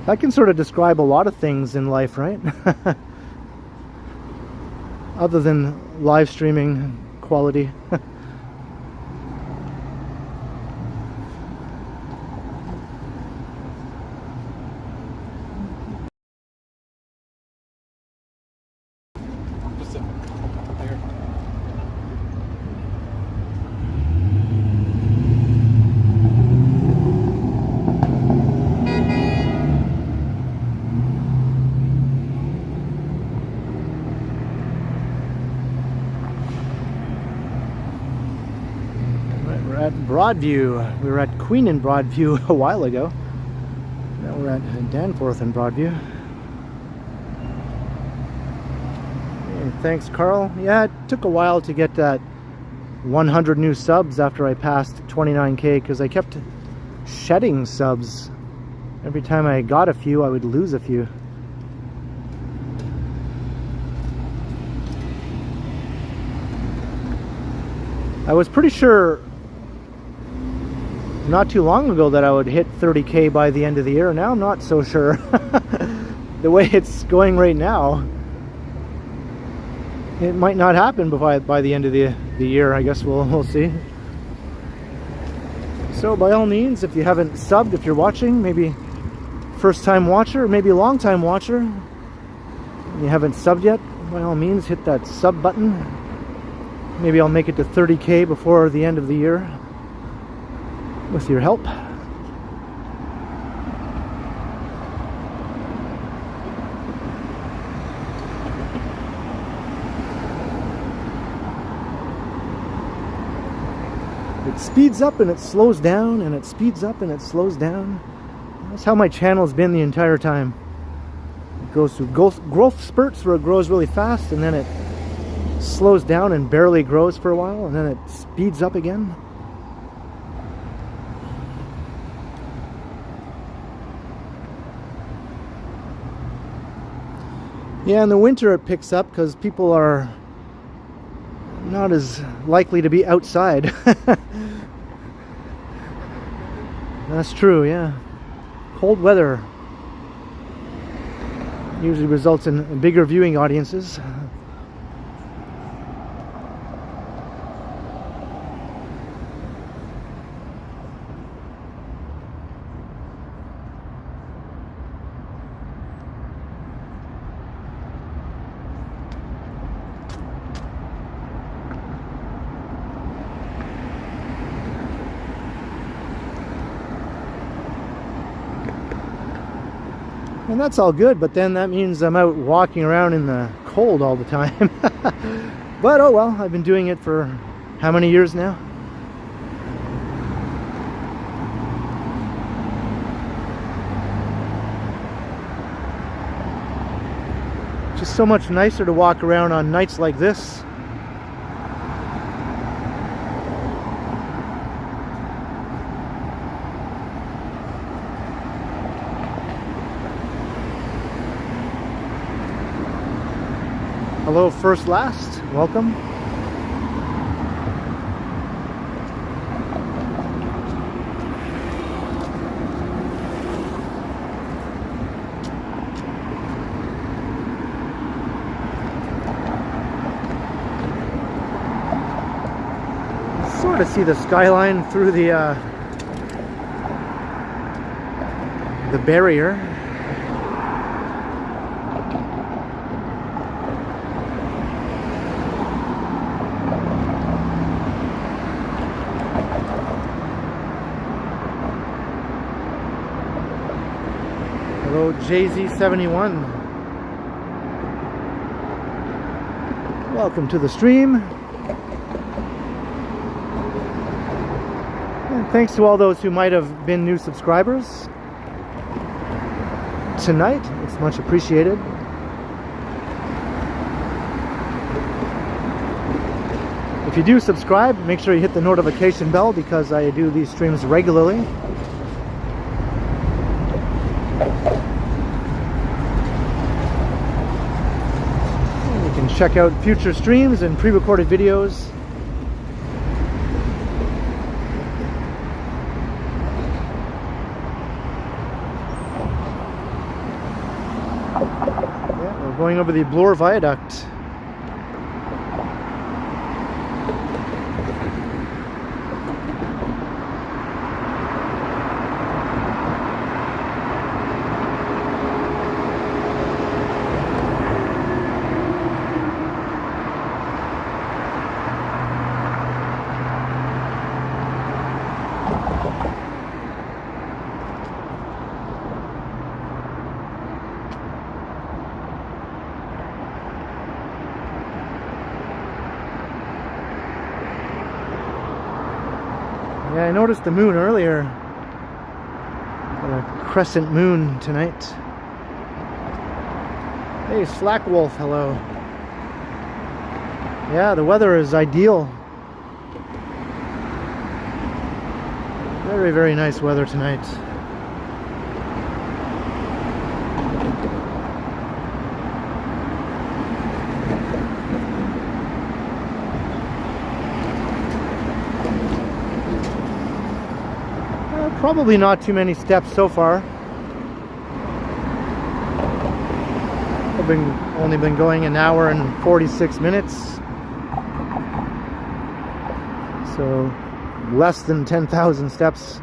That can sort of describe a lot of things in life, right? Other than live streaming quality. At Broadview. We were at Queen and Broadview a while ago. Now we're at Danforth and Broadview. Hey, thanks, Carl. Yeah, it took a while to get that 100 new subs after I passed 29K because I kept shedding subs. Every time I got a few, I would lose a few. I was pretty sure not too long ago that I would hit 30K by the end of the year. Now I'm not so sure. The way it's going right now, it might not happen by the end of the year. I guess we'll see. So by all means, if you haven't subbed, if you're watching, maybe first time watcher, maybe long time watcher, and you haven't subbed yet, by all means hit that sub button. Maybe I'll make it to 30K before the end of the year with your help. It speeds up and it slows down, and it speeds up and it slows down. That's how my channel's been the entire time. It goes through growth spurts where it grows really fast, and then it slows down and barely grows for a while, and then it speeds up again. Yeah, in the winter it picks up because people are not as likely to be outside. That's true, yeah. Cold weather usually results in bigger viewing audiences. And that's all good, but then that means I'm out walking around in the cold all the time. But oh well, I've been doing it for how many years now? Just so much nicer to walk around on nights like this. Hello, First Last. Welcome. Sort of see the skyline through the barrier. Hello, JZ71. Welcome to the stream. And thanks to all those who might have been new subscribers tonight. It's much appreciated. If you do subscribe, make sure you hit the notification bell because I do these streams regularly. Check out future streams and pre-recorded videos. Yeah, we're going over the Bloor Viaduct. Yeah, I noticed the moon earlier. Got a crescent moon tonight. Hey, Slack Wolf, hello. Yeah, the weather is ideal. Very, very nice weather tonight. Probably not too many steps so far. I've only been going an hour and 46 minutes. So less than 10,000 steps.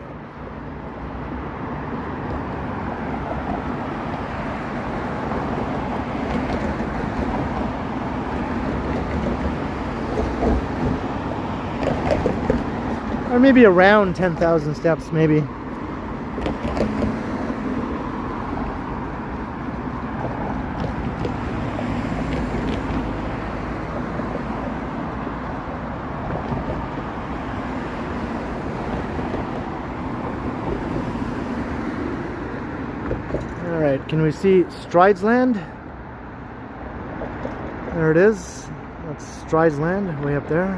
Or maybe around 10,000 steps, maybe. All right, can we see Stridesland? There it is. That's Stridesland, way up there.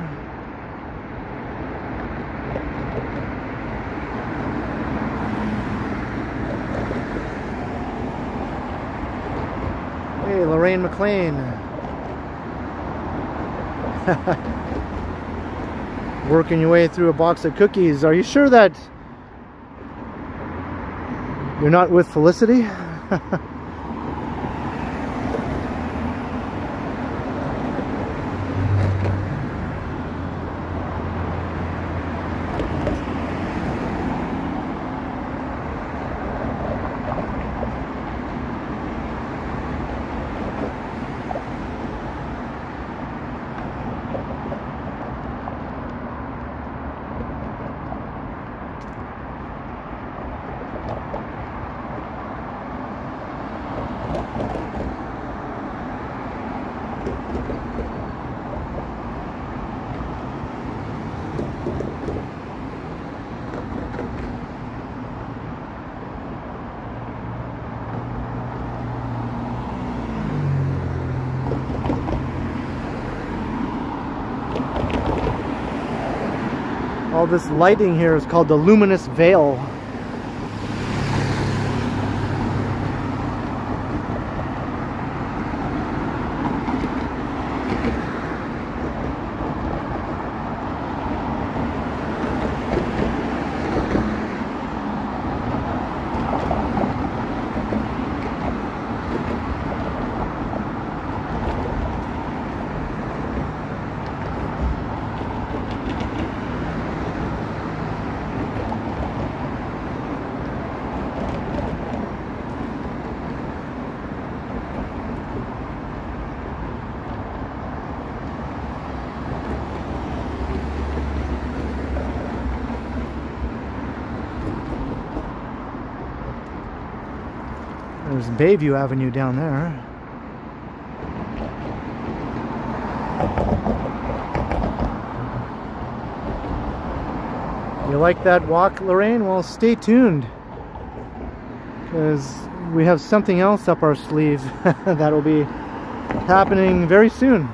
Hey, Lorraine McLean. Working your way through a box of cookies. Are you sure that you're not with Felicity? All this lighting here is called the luminous veil. There's Bayview Avenue down there. You like that walk, Lorraine? Well, stay tuned, because we have something else up our sleeve that'll be happening very soon.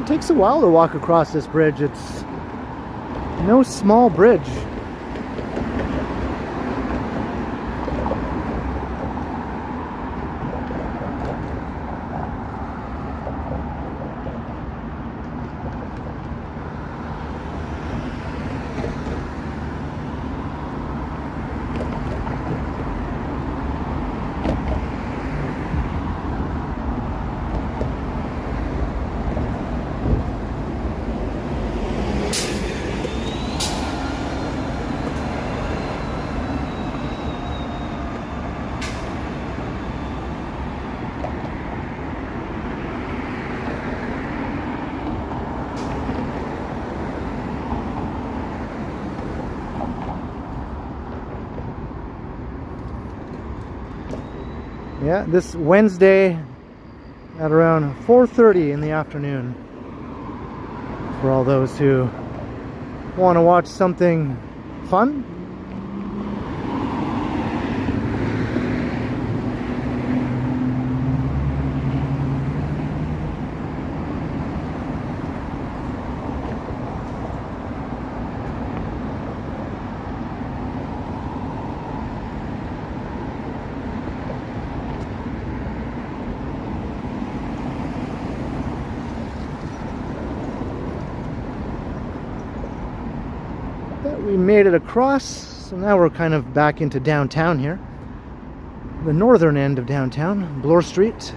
It takes a while to walk across this bridge. It's no small bridge. Yeah, this Wednesday at around 4:30 in the afternoon, for all those who want to watch something fun. We made it across, so now we're kind of back into downtown here. The northern end of downtown, Bloor Street.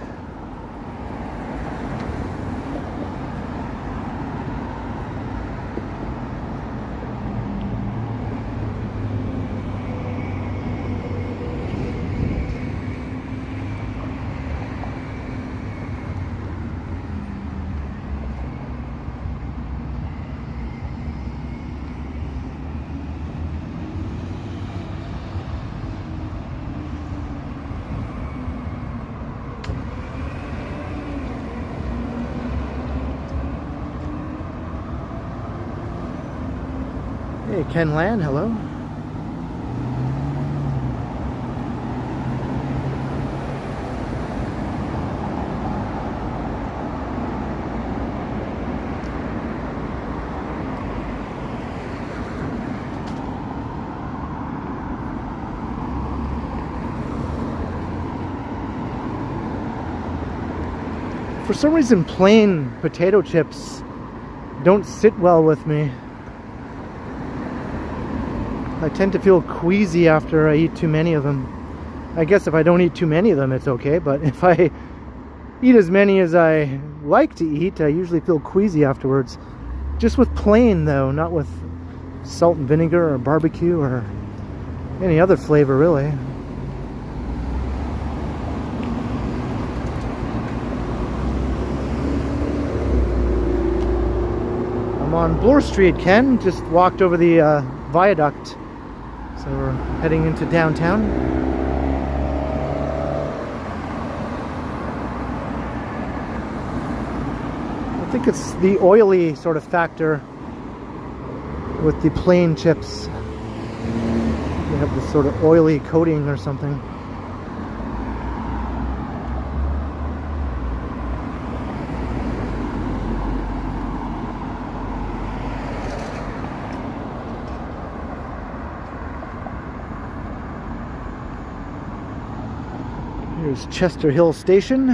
Hey, Ken Land, hello. For some reason, plain potato chips don't sit well with me. I tend to feel queasy after I eat too many of them. I guess if I don't eat too many of them, it's okay, but if I eat as many as I like to eat, I usually feel queasy afterwards. Just with plain, though, not with salt and vinegar or barbecue or any other flavor really. I'm on Bloor Street, Ken. Just walked over the Viaduct. So we're heading into downtown. I think it's the oily sort of factor with the plain chips. They have this sort of oily coating or something. Here's Chester Hill Station.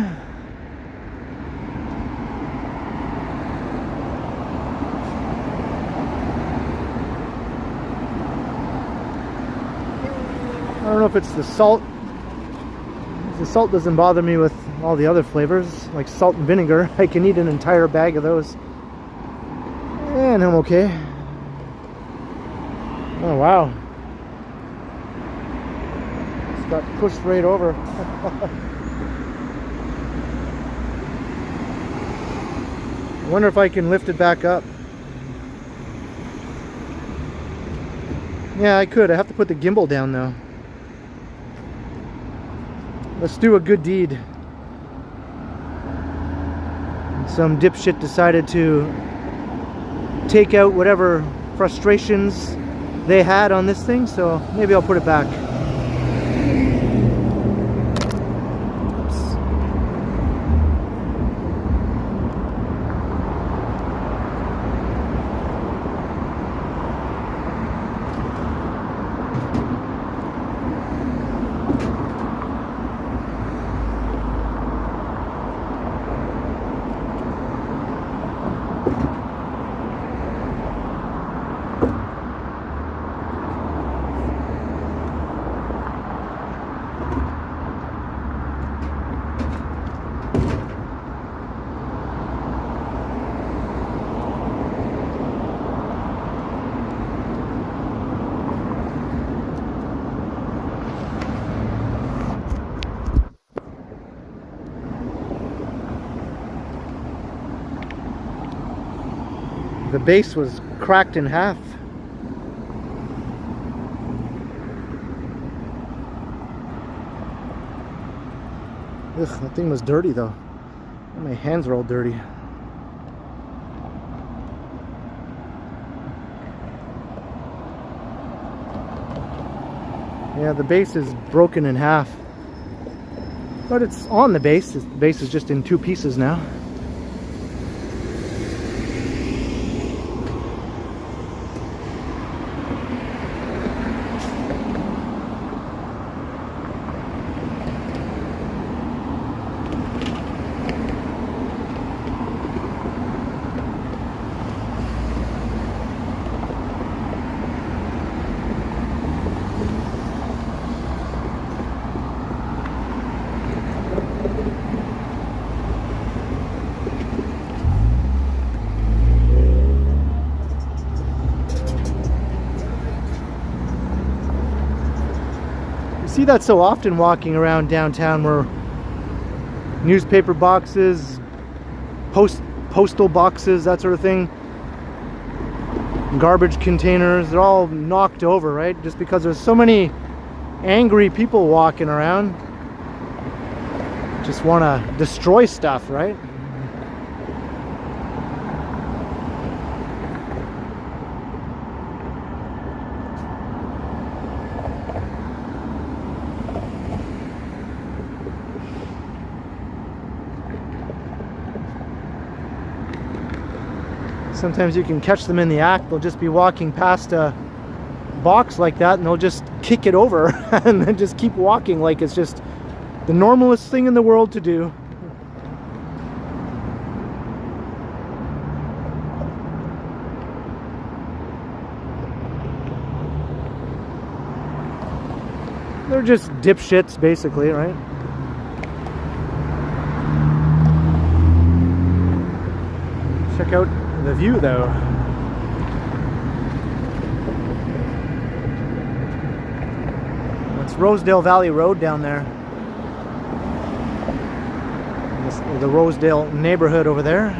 I don't know if it's the salt. The salt doesn't bother me with all the other flavors, like salt and vinegar. I can eat an entire bag of those and I'm okay. Oh wow. It's got pushed right over. I wonder if I can lift it back up. Yeah, I could. I have to put the gimbal down though. Let's do a good deed. Some dipshit decided to take out whatever frustrations they had on this thing, so maybe I'll put it back. The base was cracked in half. Ugh, that thing was dirty though. My hands are all dirty. Yeah, the base is broken in half. But it's on the base. The base is just in two pieces now. See that so often walking around downtown, where newspaper boxes, postal boxes, that sort of thing, garbage containers, they're all knocked over, right? Just because there's so many angry people walking around, just want to destroy stuff, right? Sometimes you can catch them in the act. They'll just be walking past a box like that and they'll just kick it over and then just keep walking like it's just the normalest thing in the world to do. They're just dipshits basically, right? Check out the view though. Rosedale Valley Road down there. The Rosedale neighborhood over there.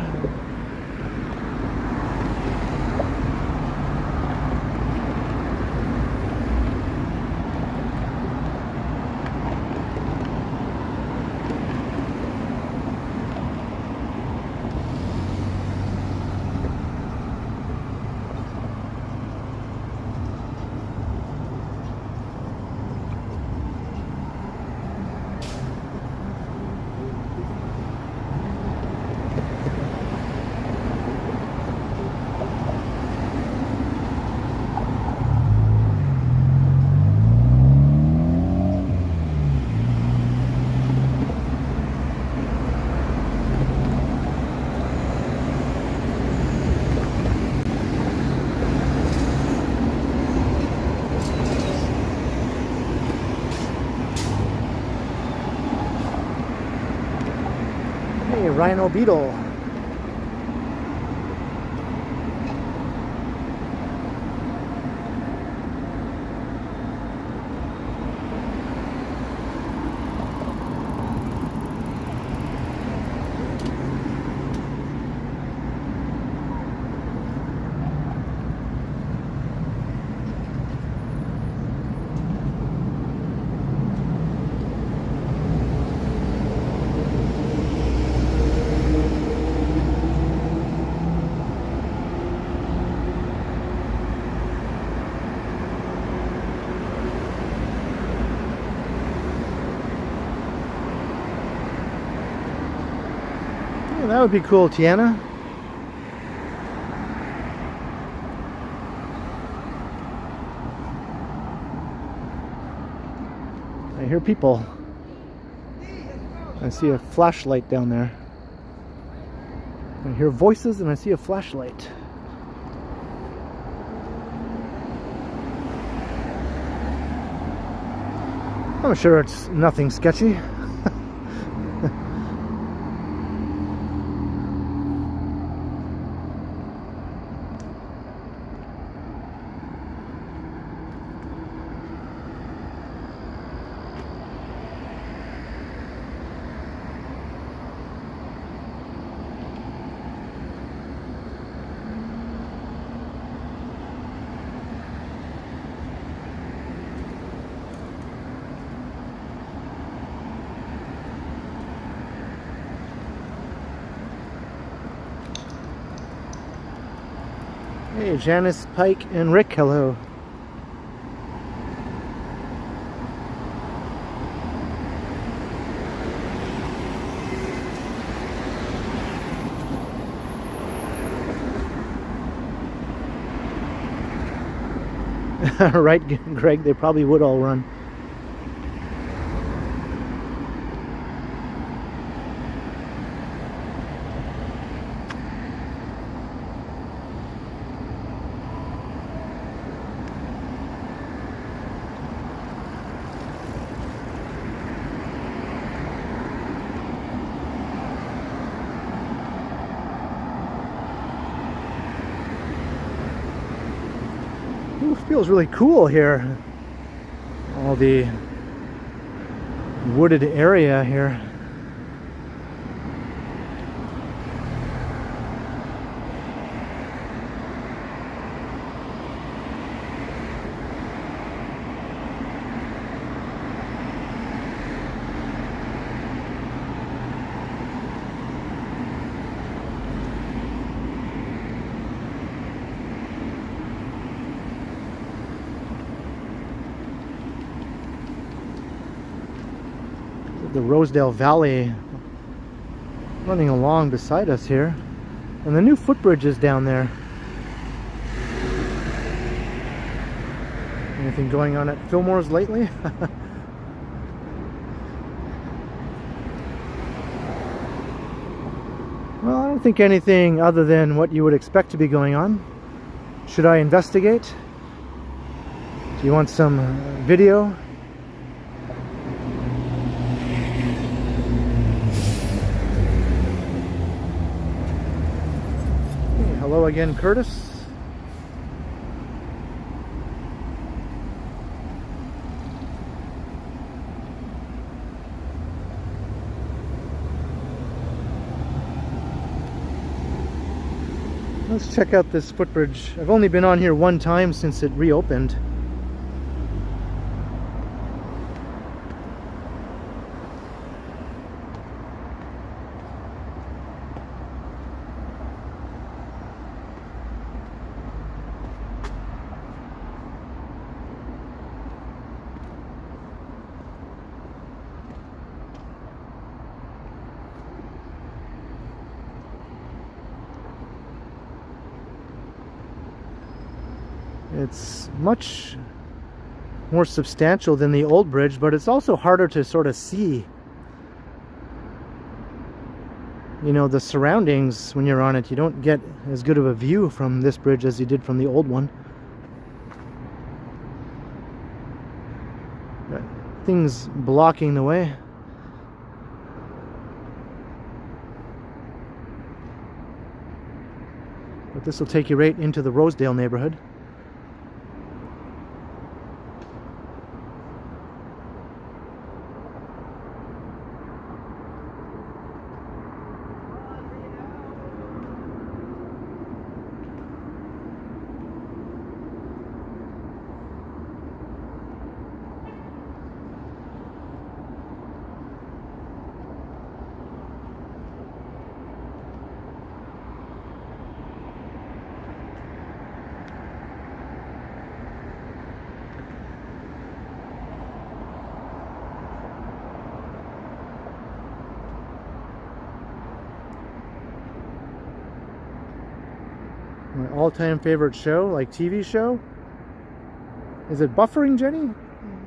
Rhino Beetle. That would be cool, Tiana. I hear people. I see a flashlight down there. I hear voices and I see a flashlight. I'm sure it's nothing sketchy. Hey, Janice, Pike, and Rick, hello. Right, Greg, they probably would all run. Ooh, feels really cool here. All the wooded area here. The Rosedale Valley running along beside us here, and the new footbridge is down there. Anything going on at Fillmore's lately? Well, I don't think anything other than what you would expect to be going on. Should I investigate? Do you want some video? Hello again, Curtis. Let's check out this footbridge. I've only been on here one time since it reopened. It's much more substantial than the old bridge, but it's also harder to sort of see, you know, the surroundings when you're on it. You don't get as good of a view from this bridge as you did from the old one. Got things blocking the way. But this will take you right into the Rosedale neighborhood. My all-time favorite show, like TV show. Is it buffering, Jenny?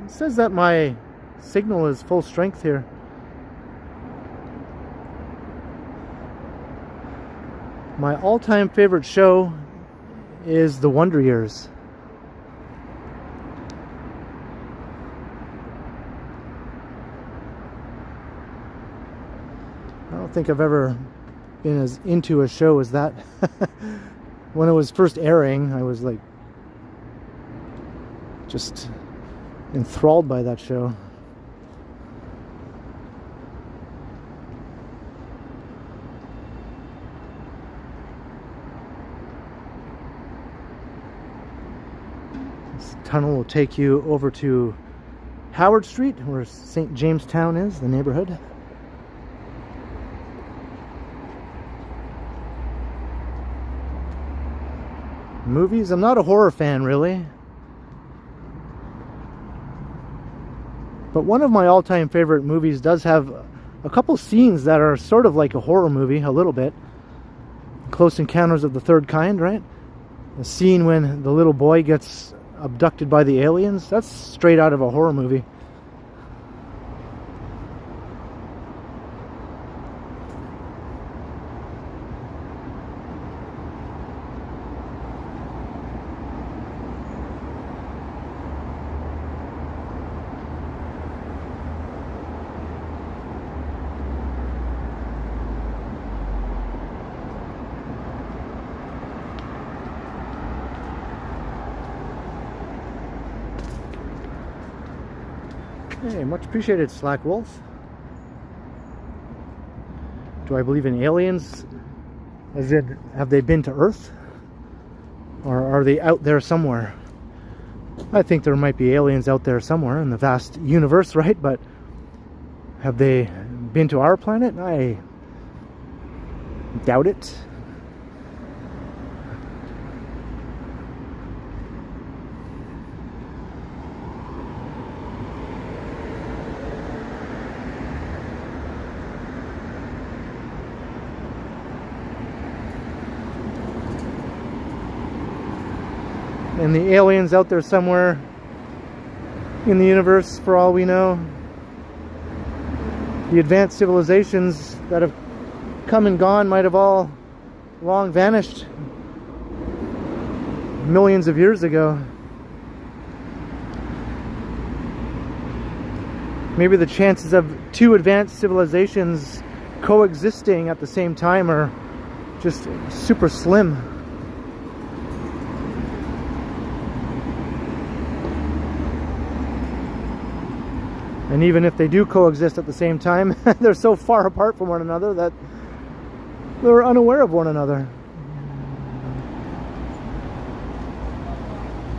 It says that my signal is full strength here. My all-time favorite show is The Wonder Years. I don't think I've ever been as into a show as that. When it was first airing, I was like just enthralled by that show. This tunnel will take you over to Howard Street, where St. Jamestown is, the neighborhood. Movies? I'm not a horror fan, really. But one of my all-time favorite movies does have a couple scenes that are sort of like a horror movie, a little bit. Close Encounters of the Third Kind, right? The scene when the little boy gets abducted by the aliens. That's straight out of a horror movie. Hey, much appreciated, Slack Wolf. Do I believe in aliens? As in, have they been to Earth? Or are they out there somewhere? I think there might be aliens out there somewhere in the vast universe, right? But have they been to our planet? I doubt it. And the aliens out there somewhere in the universe, for all we know. The advanced civilizations that have come and gone might have all long vanished millions of years ago. Maybe the chances of two advanced civilizations coexisting at the same time are just super slim. And even if they do coexist at the same time, they're so far apart from one another that they're unaware of one another.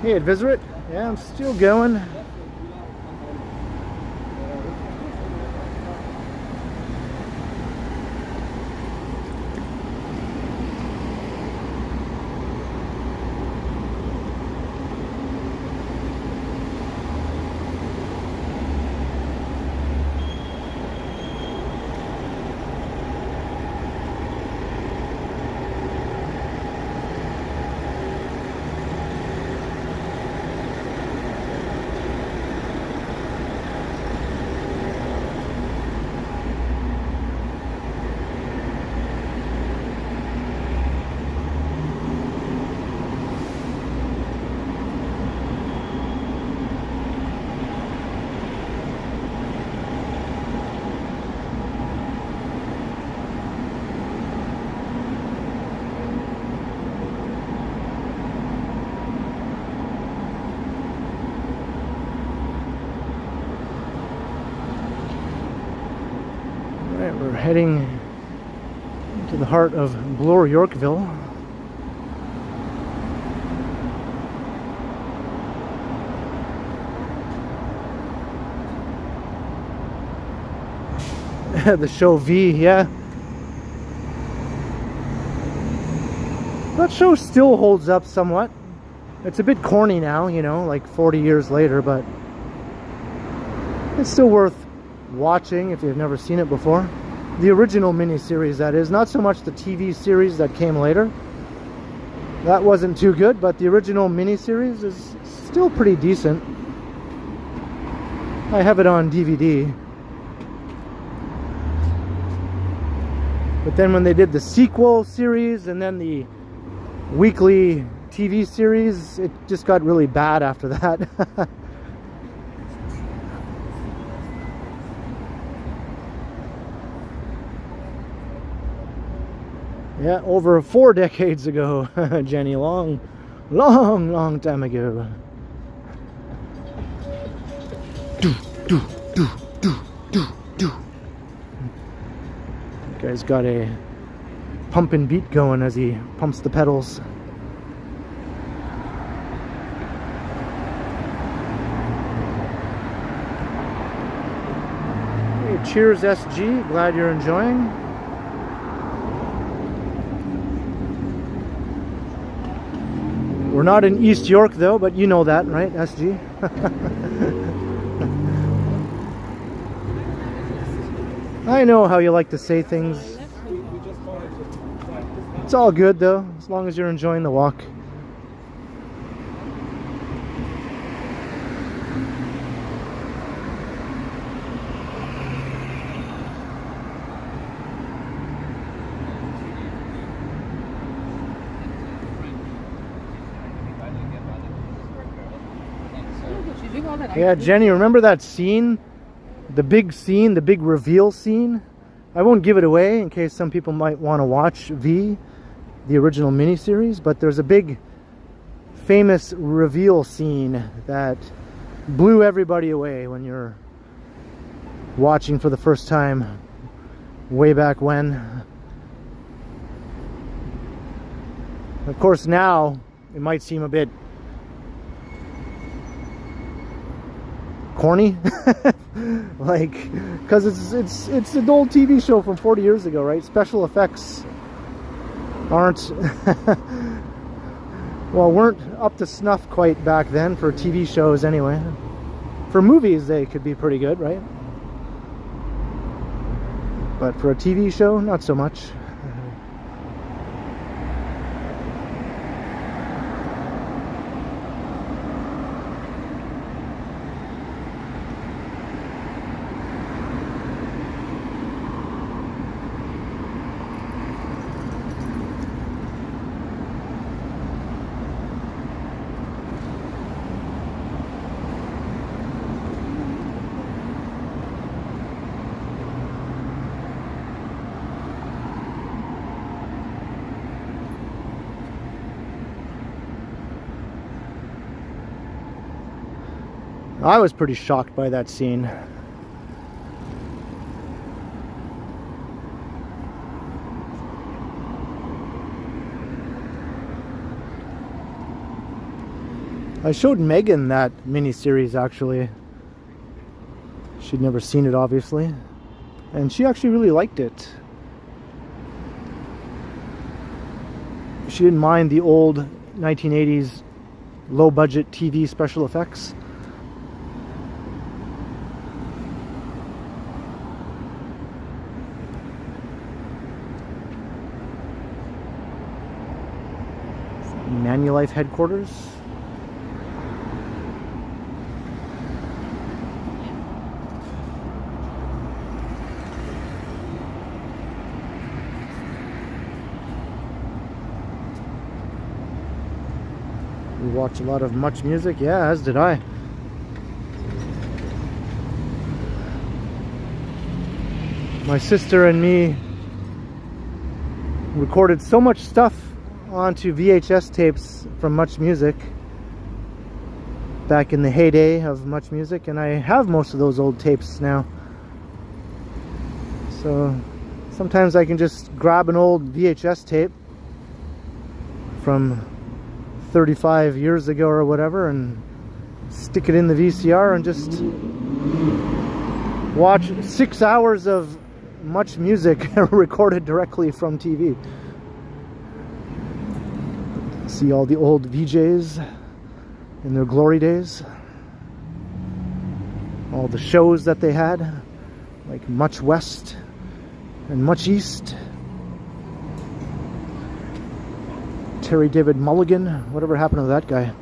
Hey, Advisorit. Yeah, I'm still going. We're heading into the heart of Bloor, Yorkville. The show V, yeah. That show still holds up somewhat. It's a bit corny now, you know, like 40 years later, but it's still worth watching if you've never seen it before. The original miniseries, that is, not so much the TV series that came later. That wasn't too good, but the original miniseries is still pretty decent. I have it on DVD. But then when they did the sequel series and then the weekly TV series, it just got really bad after that. Yeah, over 4 decades ago, Jenny, long time ago. Guy's got a pumping beat going as he pumps the pedals. Hey, cheers, SG. Glad you're enjoying. We're not in East York though, but you know that, right, SG? I know how you like to say things. It's all good though, as long as you're enjoying the walk. Yeah, Jenny, remember that scene? The big reveal scene? I won't give it away in case some people might want to watch V, the original miniseries, but there's a big famous reveal scene that blew everybody away when you're watching for the first time way back when. Of course, now it might seem a bit corny, like, because it's an old TV show from 40 years ago, right? Special effects aren't well, weren't up to snuff quite back then for TV shows anyway. For movies they could be pretty good, right? But for a TV show, not so much. I was pretty shocked by that scene. I showed Megan that miniseries actually. She'd never seen it, obviously, and she actually really liked it. She didn't mind the old 1980s low-budget TV special effects. Manulife headquarters. We watch a lot of Much Music. Yeah, as did I. My sister and me recorded so much stuff onto VHS tapes from Much Music back in the heyday of Much Music, and I have most of those old tapes now. So sometimes I can just grab an old VHS tape from 35 years ago or whatever and stick it in the VCR and just watch 6 hours of Much Music recorded directly from TV. See all the old VJs in their glory days. All the shows that they had, like Much West and Much East. Terry David Mulligan, whatever happened to that guy?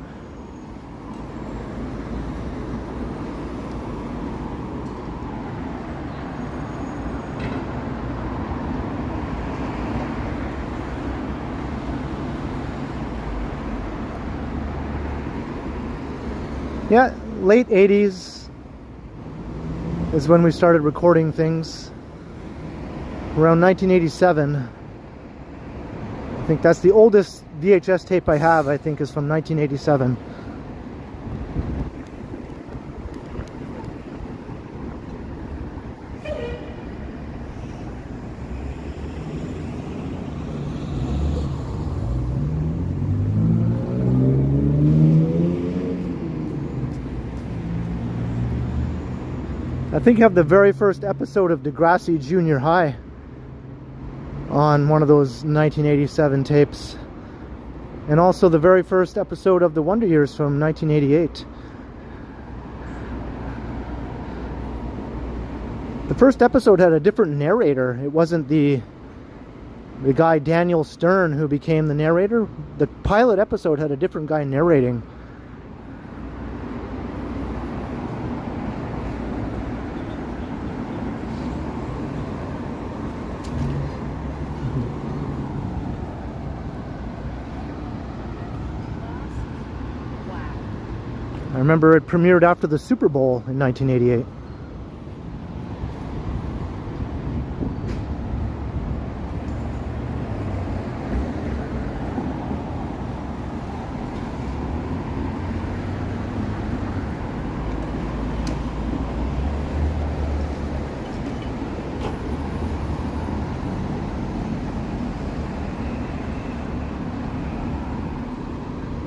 Yeah, late 80s is when we started recording things. Around 1987. I think that's the oldest VHS tape I have, I think, is from 1987. I think I have the very first episode of Degrassi Junior High on one of those 1987 tapes. And also the very first episode of The Wonder Years from 1988. The first episode had a different narrator. It wasn't the guy Daniel Stern who became the narrator. The pilot episode had a different guy narrating. I remember it premiered after the Super Bowl in 1988.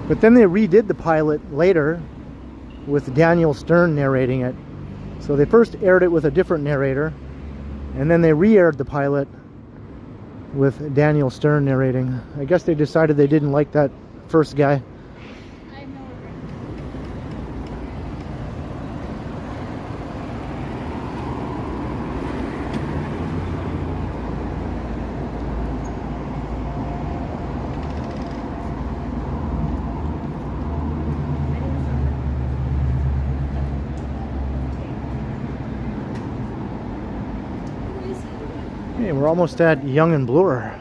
But then they redid the pilot later with Daniel Stern narrating it. So they first aired it with a different narrator, and then they re-aired the pilot with Daniel Stern narrating. I guess they decided they didn't like that first guy. I have no regret. Hey, we're almost at Yonge and Bloor.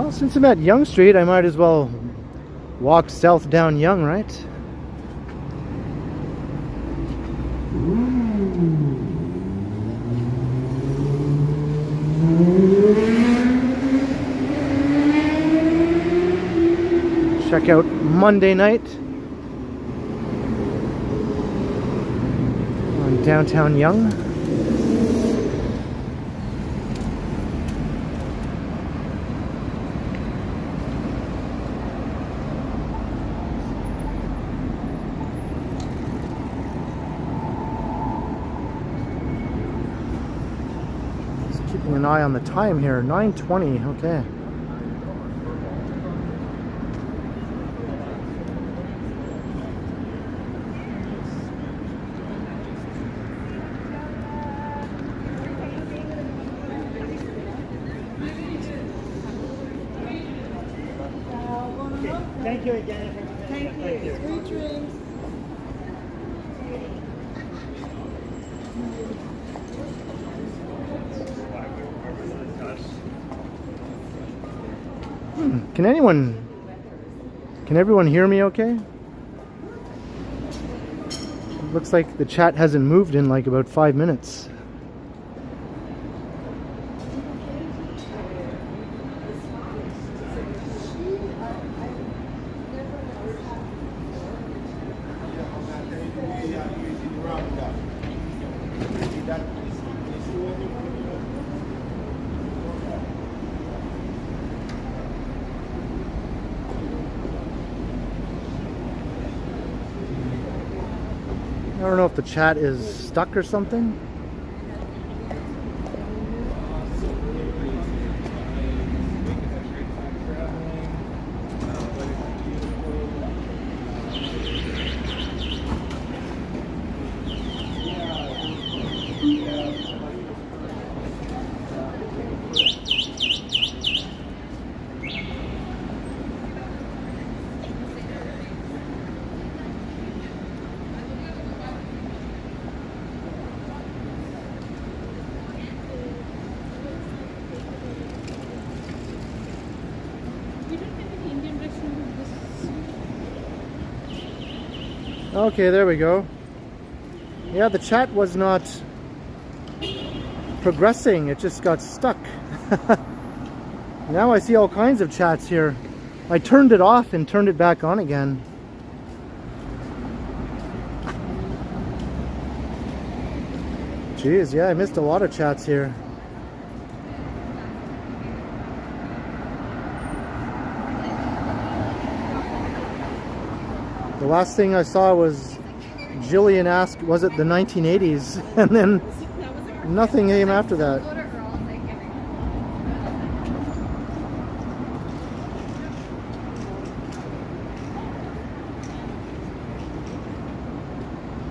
Well, since I'm at Yonge Street, I might as well walk south down Yonge, right? Check out Monday night on downtown Yonge. Keeping an eye on the time here, 9:20, okay. Thank you again. Thank you. Sweet dreams. Can everyone hear me okay? Looks like the chat hasn't moved in like about 5 minutes. I don't know if the chat is stuck or something. Okay, there we go. Yeah, the chat was not progressing, it just got stuck. Now I see all kinds of chats here. I turned it off and turned it back on again. Jeez, yeah, I missed a lot of chats here. The last thing I saw was Jillian asked, was it the 1980s? And then nothing came after that.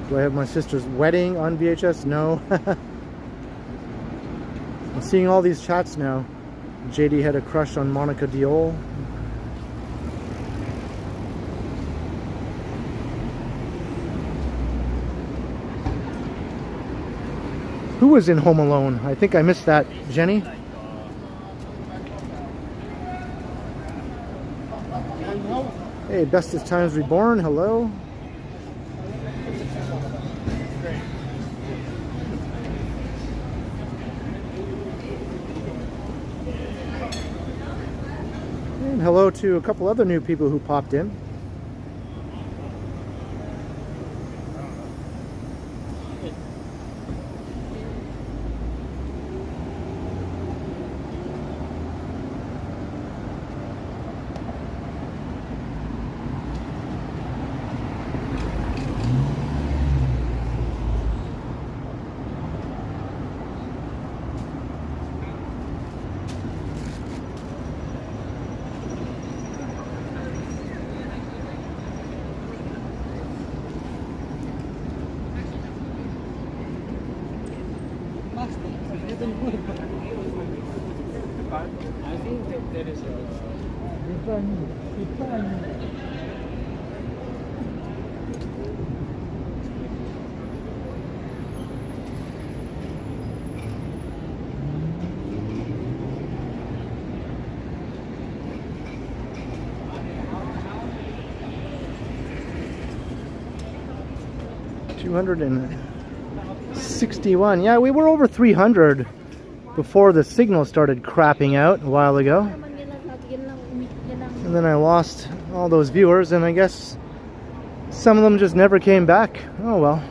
Do I have my sister's wedding on VHS? No. I'm seeing all these chats now. JD had a crush on Monica Diol. Who was in Home Alone? I think I missed that. Jenny? Hey, Bestest Times Reborn, hello. And hello to a couple other new people who popped in. I think that there is a 261. Yeah, we were over 300 before the signal started crapping out a while ago. And then I lost all those viewers, and I guess some of them just never came back. Oh well.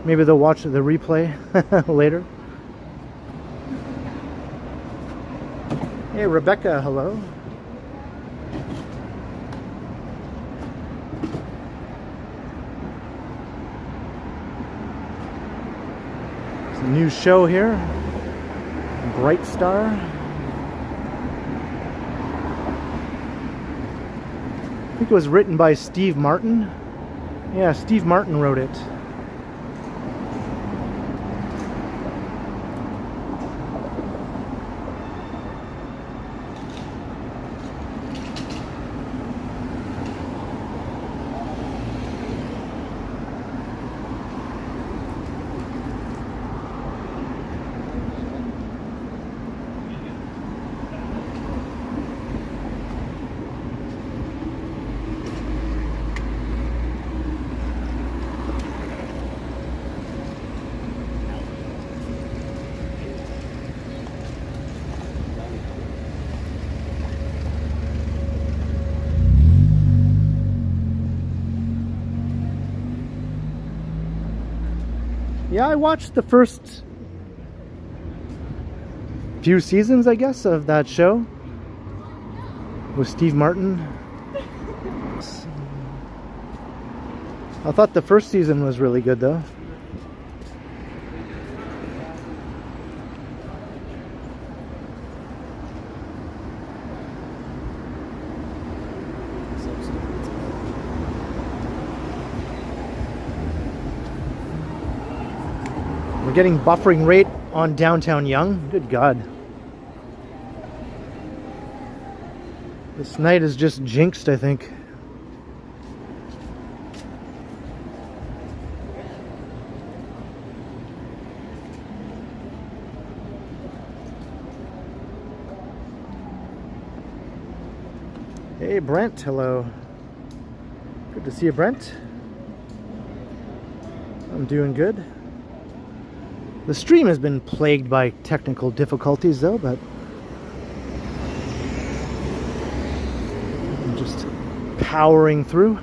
Maybe they'll watch the replay later. Hey Rebecca, hello. It's a new show here. Bright Star. I think it was written by Steve Martin. Yeah, Steve Martin wrote it. Yeah, I watched the first few seasons, I guess, of that show with Steve Martin. I thought the first season was really good, though. We're getting buffering rate on downtown Yonge. Good God. This night is just jinxed, I think. Hey Brent, hello. Good to see you, Brent. I'm doing good. The stream has been plagued by technical difficulties though, but I'm just powering through.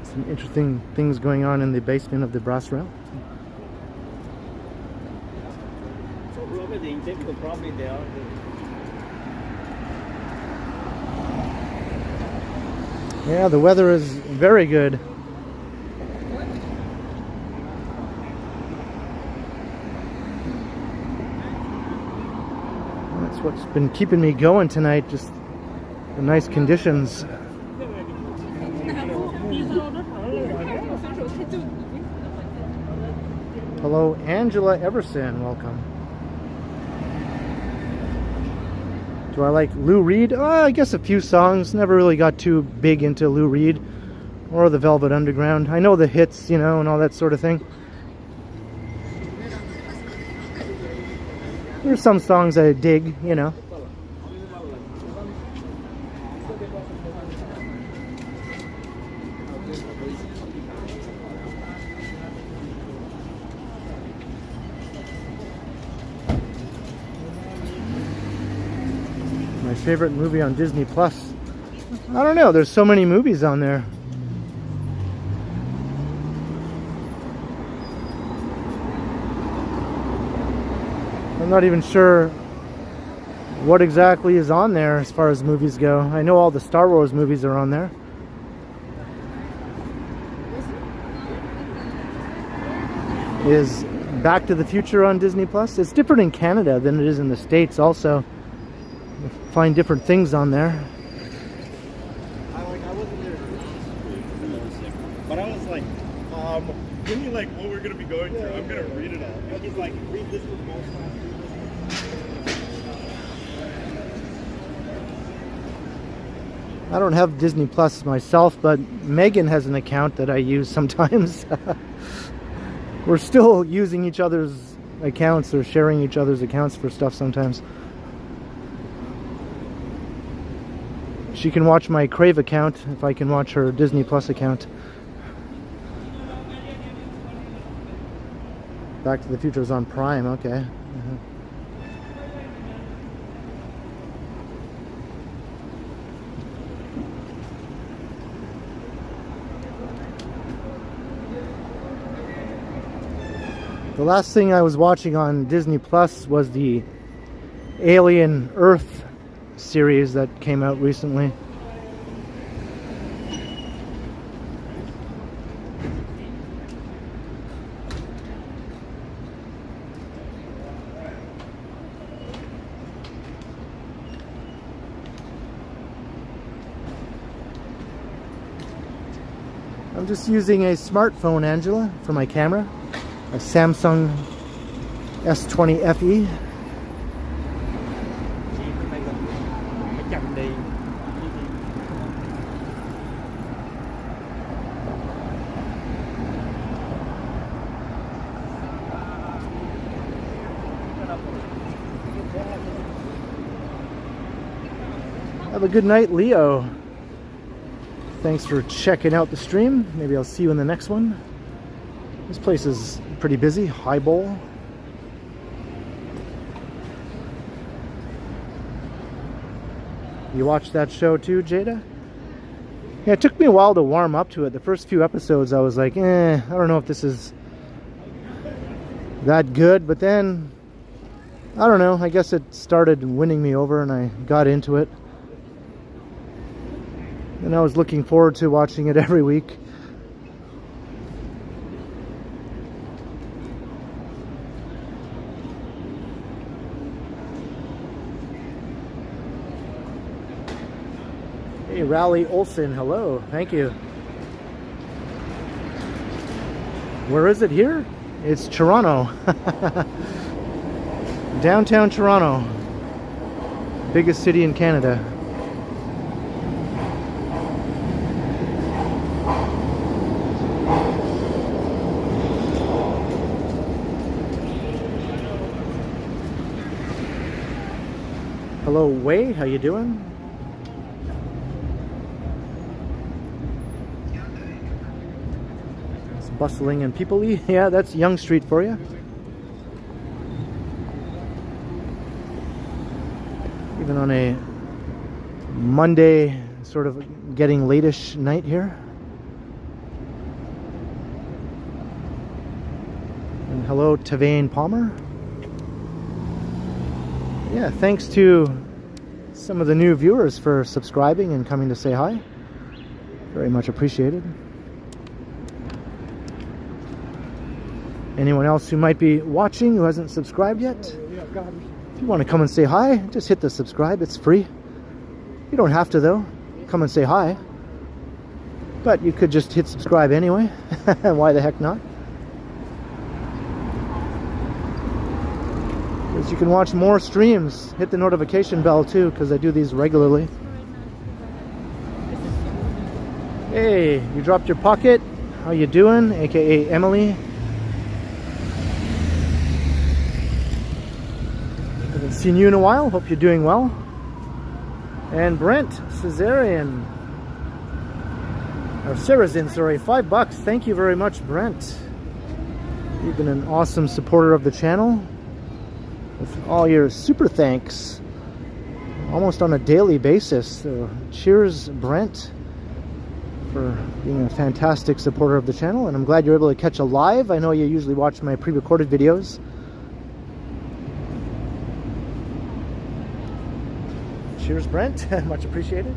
Some interesting things going on in the basement of the brass rail. So probably the intent probably they are. Yeah, the weather is very good. That's what's been keeping me going tonight, just the nice conditions. Hello, Angela Everson, welcome. Do I like Lou Reed? I guess a few songs. Never really got too big into Lou Reed or the Velvet Underground. I know the hits, you know, and all that sort of thing. There's some songs I dig, you know. My favorite movie on Disney Plus. I don't know, there's so many movies on there. I'm not even sure what exactly is on there as far as movies go. I know all the Star Wars movies are on there. is Back to the Future on Disney Plus. It's different in Canada than it is in the States also. You find different things on there. I wasn't there, but I was like, give me like what we're gonna be going through. I'm gonna read it all. And he's like, read this with most times. I don't have Disney Plus myself, but Megan has an account that I use sometimes. We're still using each other's accounts or sharing each other's accounts for stuff sometimes. She can watch my Crave account if I can watch her Disney Plus account. Back to the Future is on Prime, okay. The last thing I was watching on Disney Plus was the Alien Earth series that came out recently. I'm just using a smartphone, Angela, for my camera. A Samsung S20 FE. Have a good night, Leo. Thanks for checking out the stream. Maybe I'll see you in the next one. This place is pretty busy. Highball. You watched that show too, Jada? Yeah, it took me a while to warm up to it. The first few episodes I was like, I don't know if this is that good, but then I don't know, I guess it started winning me over and I got into it. And I was looking forward to watching it every week. Hey, Raleigh Olson, hello, thank you. Where is it here? It's Toronto. Downtown Toronto. Biggest city in Canada. Hello, Wei, how you doing? Bustling and people-y. Yeah, that's Yonge Street for you. Even on a Monday, sort of getting late-ish night here. And hello, Tavane Palmer. Yeah, thanks to some of the new viewers for subscribing and coming to say hi. Very much appreciated. Anyone else who might be watching who hasn't subscribed yet? If you want to come and say hi, just hit the subscribe. It's free. You don't have to though. Come and say hi. But you could just hit subscribe anyway. Why the heck not? Because you can watch more streams. Hit the notification bell too, because I do these regularly. Hey, you dropped your pocket. How you doing? AKA Emily. Haven't seen you in a while. Hope you're doing well. And Brent Caesarian, or Sarazin, sorry, $5. Thank you very much, Brent. You've been an awesome supporter of the channel with all your super thanks, almost on a daily basis. So cheers, Brent, for being a fantastic supporter of the channel. And I'm glad you're able to catch a live. I know you usually watch my pre-recorded videos. Cheers, Brent. Much appreciated.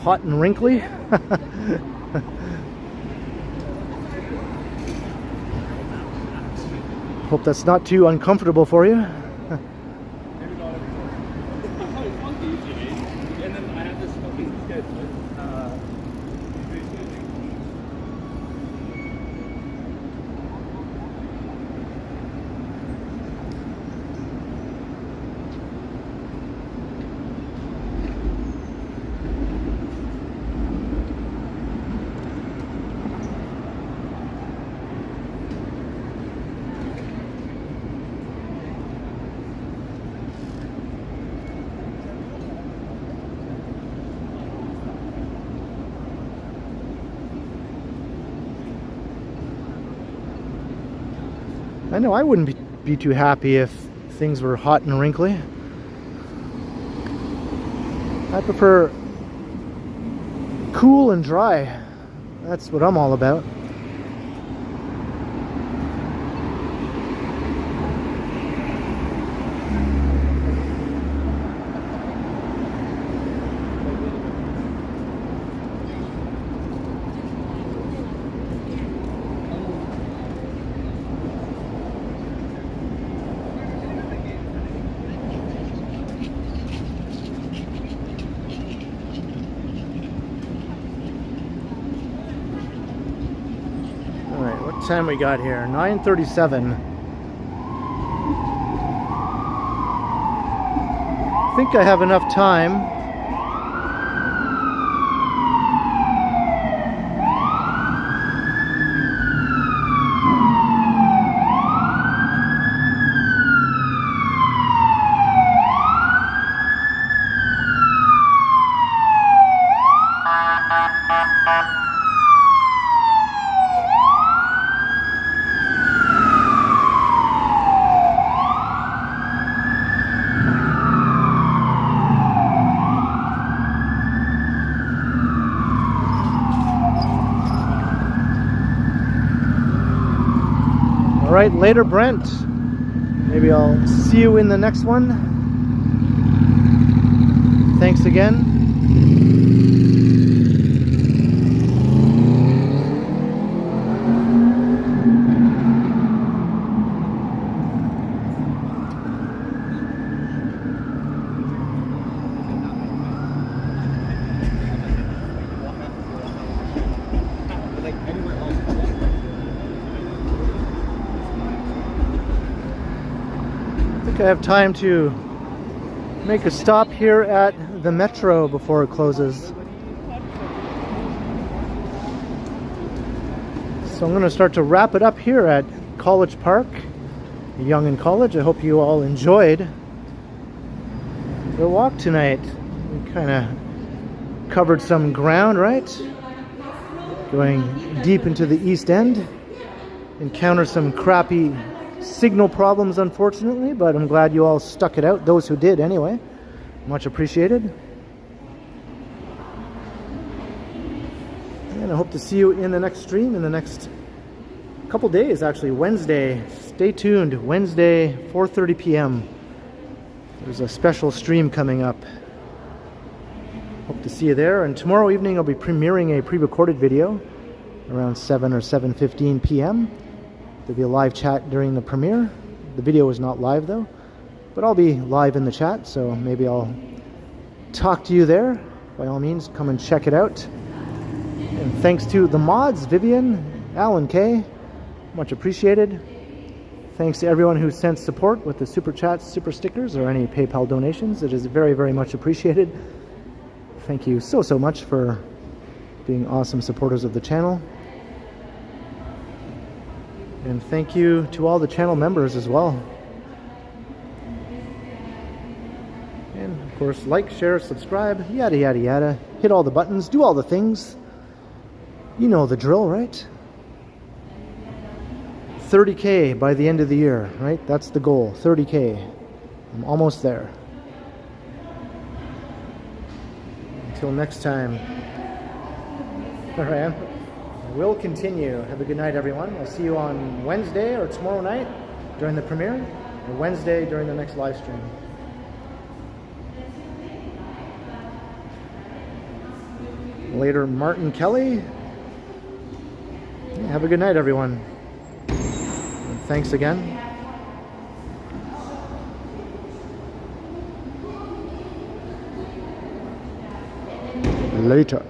hot and wrinkly. Hope that's not too uncomfortable for you. I know I wouldn't be too happy if things were hot and wrinkly. I prefer cool and dry. That's what I'm all about. What time we got here? 9:37. I think I have enough time. Alright, later Brent. Maybe I'll see you in the next one. Thanks again. I have time to make a stop here at the Metro before it closes. So I'm going to start to wrap it up here at College Park, Yonge and College. I hope you all enjoyed the walk tonight. We kind of covered some ground, right? Going deep into the East End. Encountered some crappy signal problems, unfortunately, but I'm glad you all stuck it out, those who did anyway. Much appreciated. And I hope to see you in the next stream in the next couple days, actually. Wednesday, stay tuned. Wednesday, 4:30 p.m. There's a special stream coming up. Hope to see you there. And tomorrow evening I'll be premiering a pre-recorded video around 7 or 7:15 p.m. There'll be a live chat during the premiere. The video is not live though, but I'll be live in the chat, so maybe I'll talk to you there. By all means, come and check it out. And thanks to the mods, Vivian, Alan K, much appreciated. Thanks to everyone who sent support with the Super Chats, Super Stickers, or any PayPal donations. It is very, very much appreciated. Thank you so much for being awesome supporters of the channel. And thank you to all the channel members as well. And of course, like, share, subscribe, yada yada yada. Hit all the buttons, do all the things. You know the drill, right? 30K by the end of the year, right? That's the goal, 30K. I'm almost there. Until next time. All right. Will continue. Have a good night, everyone. I'll see you on Wednesday or tomorrow night during the premiere, or Wednesday during the next live stream. Later, Martin Kelly. Have a good night, everyone. And thanks again. Later.